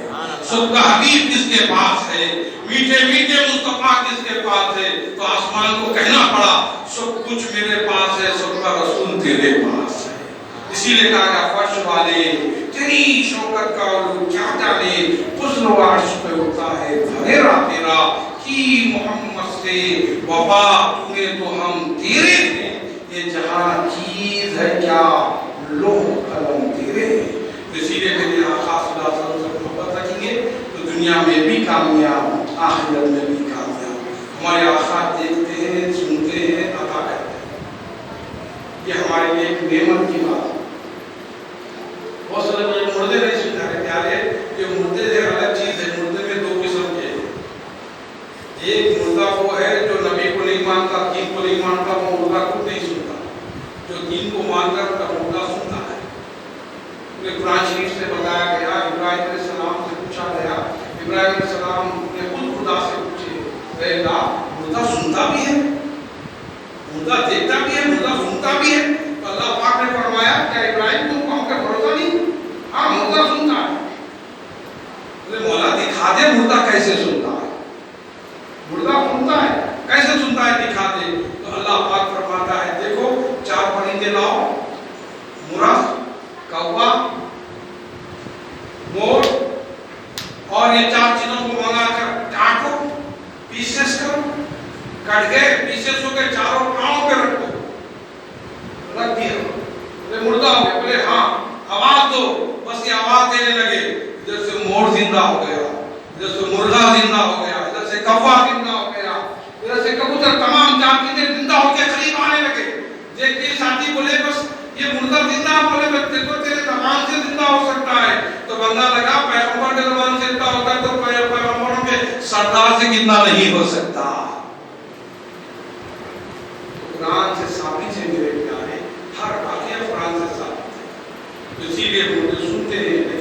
سب کا حبیب کس کے پاس ہے, میٹھے میٹھے مصطفیٰ کس کے پاس ہے. تو آسمان کو کہنا پڑا سب کچھ میرے پاس ہے, سب کا رسول تیرے پاس ہے. اسی لیے کہا فرش والے تیری شوکت کا علو کیا جانے, فضل و عرش پہ ہوتا ہے بھریرا تیرا کی محمد سے وفا تو نے تو ہم تیرے تھے. یہ جہاں چیز ہے کیا لوح قلم تیرے. اسی لیے میرے آقا صلی اللہ علیہ وسلم سے محبت رکھیں گے تو دنیا میں بھی کامیاب, آخرت میں بھی کامیاب. ہمارے آقا دیکھتے ہیں, سنتے ہیں, عطا کرتے ہیں. یہ ہمارے لیے ایک نعمت کی بات. بہت سے لوگ مردے نہیں سنتا ہے پیارے, یہ مردے سے الگ چیز ہے. مردے میں دو قسم کے, ایک مردہ وہ ہے جو نبی کو نہیں مانتا, دین کو نہیں مانتا, وہ مردہ کو نہیں سنتا. جو دین کو مانتا ہے وہ مردہ سنتا ہے. قرآن شریف سے بتایا گیا, ابراہیم علیہ السلام سے پوچھا گیا, ابراہیم علیہ السلام نے خود خدا سے پوچھے اے اللہ مردہ سنتا بھی ہے, مردہ دیکھتا بھی ہے, مردہ سنتا بھی ہے. تو اللہ پاک نے فرمایا کیا ابراہیم تم کو ہم کا بھروسہ نہیں؟ ہاں مردہ سنتا ہے. مولا دکھا دے مردہ کیسے سنتا ہے, مردہ سنتا ہے کیسے سنتا ہے دکھا دے. تو اللہ پاک فرماتا ہے دیکھو 4 پرندے لاؤ, مرغ, کوا, مور, اور یہ 4 چیزوں کو منگا کر کاٹو, پیسز کرو, کٹ گئے پیسز ہو کے چاروں پاؤں پہ رکھو, رکھ دیا. مردہ ہو گئے. بولے ہاں آواز دو. بس یہ آواز دینے لگے. ادھر سے مور زندہ ہو گیا, ادھر سے مرغا زندہ ہو گیا, ادھر سے کوا زندہ ہو گیا, ادھر سے کبوتر, تمام 4 چیزیں زندہ ہو کے قریب آنے لگے. دیکھتے ساتھی بولے بس یہ مردہ زندہ, بولے بس دیکھو تیرے زبان سے زندہ ہو سکتا ہے. تو بندہ لگا پیغمبر کے زبان سے زندہ ہوتا ہے تو پیغمبروں کے سردار سے کتنا نہیں ہو سکتا. قرآن سے ثابت ہے میرے پیارے, ہر واقعہ قرآن سے ثابت ہے. اسی لیے مردے سنتے ہیں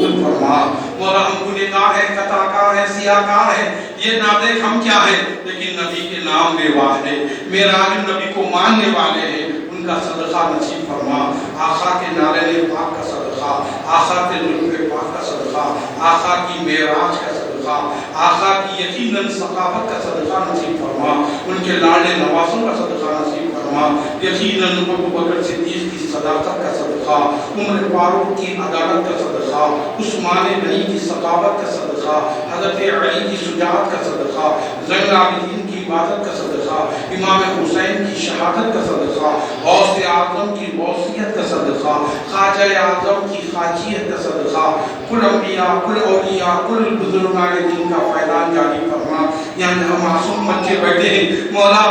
قبول فرما. مولا ہم گنہگار ہیں، خطاکار ہیں، سیاہکار ہیں، یہ نہ دیکھ ہم کیا ہیں، لیکن نبی کے نام لیوا ہے، معراج نبی کو ماننے والے ہیں، ان کا صدقہ نصیب فرما. آقا کے نالے پاک کا صدقہ، آقا کے ظلم پاک کا صدقہ، آقا کی معراج کا صدقہ، آقا کی یقیناً ثقافت کا صدقہ نصیب فرما. ان کے لاڈے نوازوں کا صدقہ نصیب فرما. یقیناً ابو بکر صدیق کی صداقت کا صدقہ، عمر فاروق کی عدالت کا صدقہ، عثمان غنی کی ثقافت کا صدقہ، حضرت علی کی شجاعت کا صدقہ، زین العابدین کی عبادت کا صدقہ، امام حسین کی شہادت کا صدقہ، غوث اعظم کی غوثیت کا صدقہ، خواجہ اعظم کی خواجیت کا صدقہ، کل انبیاء، کل اولیاء، کل بزرگان دین کا فیضان جاری فرما. یہاں ہم معصوم بچے بیٹھے ہیں مولا،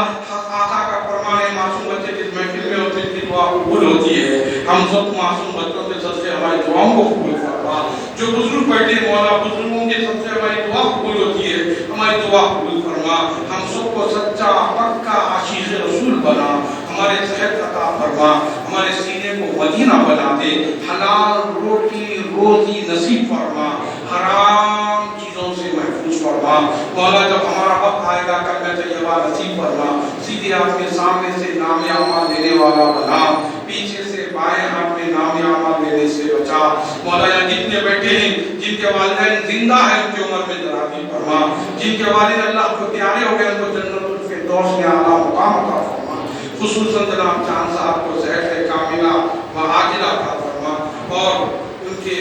آقا کا فرمان ہے معصوم بچے جس محفل میں ہوتے ہیں دعا قبول ہوتی ہے. ہم سب معصوم بچوں کے صدقے ہماری دعاؤں کو قبول فرما. جو بزرگ بیٹھے ہیں مولا، بزرگوں کے صدقے ہماری دعا قبول ہوتی ہے، ہماری دعا قبول فرما. ہم سب کو سچا پکا عاشق رسول بنا، ہمارے صحت عطا فرما، ہمارے سینے کو مدینہ بنا دے، حلال روٹی روزی نصیب فرما، حرام چیزوں سے محفوظ فرما. مولا جب ہمارا وقت آئے گا کلمہ طیبہ نصیب فرما. سیدھے ہاتھ میں سامنے سے نام اعمال دینے والا بنا، پیچھے سے بائیں ہاتھ میں نام اعمال دینے سے بچا. مولا یہاں جتنے بیٹھے ہیں جن کے والدین زندہ ہیں ان کی عمر میں درازی فرما، جن کے والد اللہ کو پیارے ہو گئے ان کو جنت الفردوس میں اعلیٰ مقام عطا فرما. خصوصاً جناب چاند صاحب کو صحت کاملہ و عاجلہ عطا فرما، اور ان کے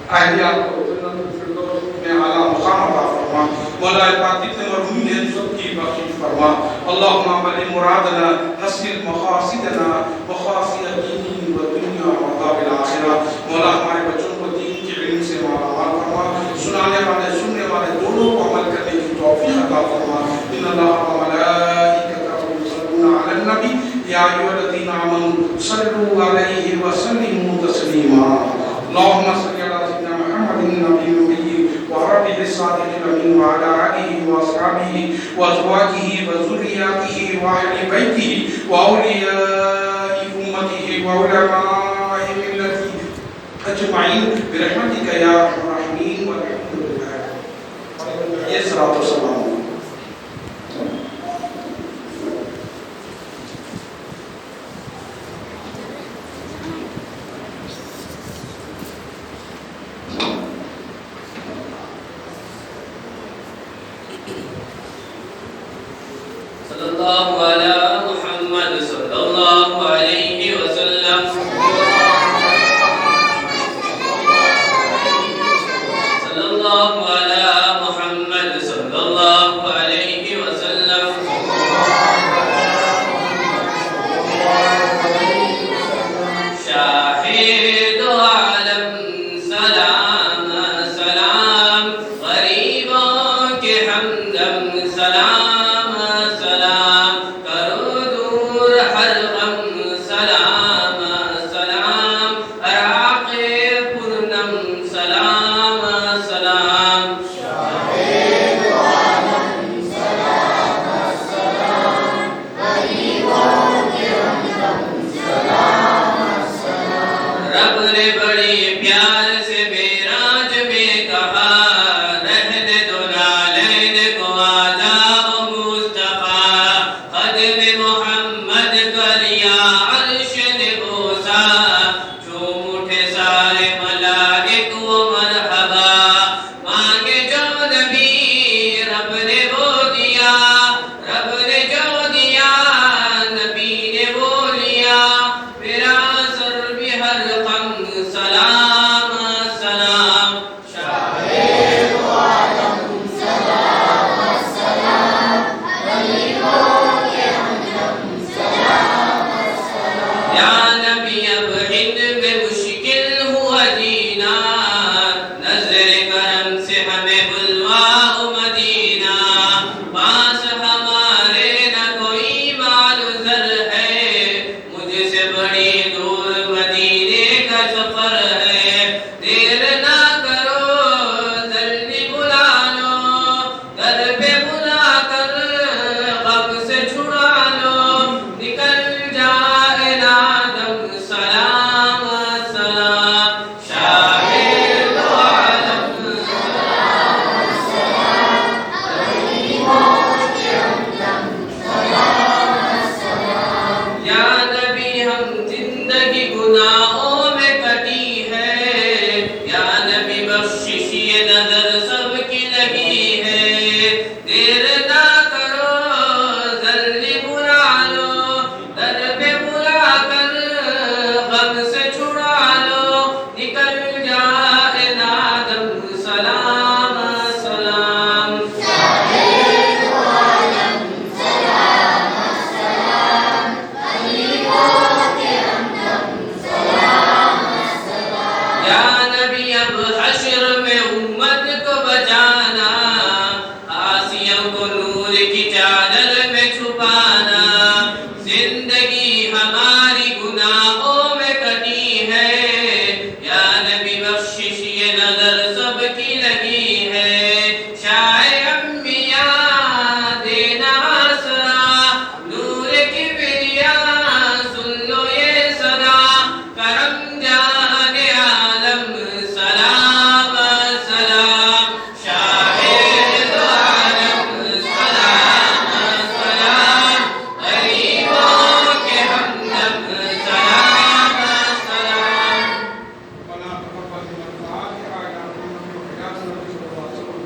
اہلیہ کو جنت الفردوس میں اعلیٰ مقام عطا فرما. مولا پاک جتنے مرحومین ہیں سب کی بخشش فرما. اللہم بلغ مرادنا، حسن مقاصدنا، مقاصد دین و دنیا و عذاب الآخرہ. مولا ہمارے بچوں کو دین کے علم سے مالا مال فرما، سنانے والے سننے والے دونوں کو عمل کرنے کی توفیق عطا فرما. ان اللہ و ملائکتہ یصلون علی النبی یا ایھا الذین آمنوا صلوا علیہ وسلموا تسلیما. اللہم صل علی سیدنا محمد النبی الأمی وعربه الصادق الأمين وعلى آله وأصحابه وأزواجه وذرياته وأهل بيته وأولياء أمته وعلماء ملته أجمعين برحمتك يا أرحم الراحمين. والحمد لله. یہ صلاۃ و سلام. شاہ یا نبی اب حشر میں امت کو بچانا، آسیوں کو نور کی چادر میں چھپانا، زندگی ہماری گناہوں میں کٹی ہے، یا نبی بخشش یہ نظر سب کی لگی ہے، شاہ انبیاء دینا آسرا، نور کی بریا سن لو یہ صدا، کرم جان عالم سلام سلام، شاہ دو عالم سلام سلام، غریبوں کے ہمدم سلام سلام۔ ربنا تقبل منا الفاتحة إلى محمد وحياة النبي صلى الله عليه وسلم.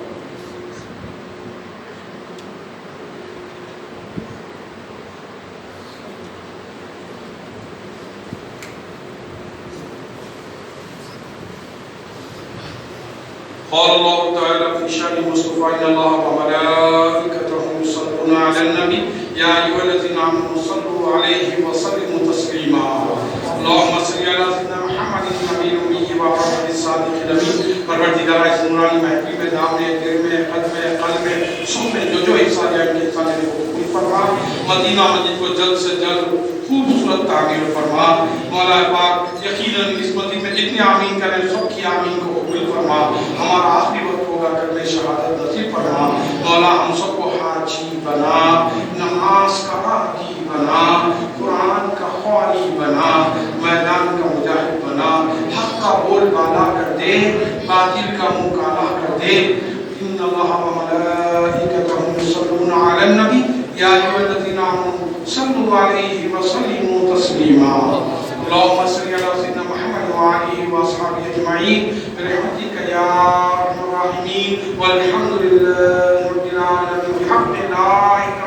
قال الله تعالى في شأن المصطفى إن الله وملائكته يصلون على النبي يا أيها الذين آمنوا صلوا عليه وسلموا تسليما. اللهم صل على سيدنا محمد النبي الأمي وعلى الصادق الأمين. پروردگار اس نورانی محفل میں دام میں دل میں قلب میں سب میں جو احسانیات کے احسانے کو قبول فرما، مدینہ مسجد کو جلد سے جلد خوبصورت تعمیر فرما. مولا پاک یقیناً اس مسجد میں جتنے آمین کریں سب کی آمین کو قبول فرما. ہمارا آخری وقت ہوگا کرنے شہادت نصیب فرما. مولا ہم سب کو حاجی بنا، نماز کا عادی بنا، قرآن کا خواری بنا، میدان کا مجاہد بنا، حق کا بول بالا کر دے، باطل کا منہ کالا کر دے. ان اللہ وملائکتہ یصلون علی النبی یا ایھا الذین آمنوا صلوا علیہ وسلموا تسلیما. اللهم صل على سيدنا محمد وعلى آله وأصحابه أجمعين برحمتك يا أرحم الراحمين والحمد لله رب العالمين بحق لا إله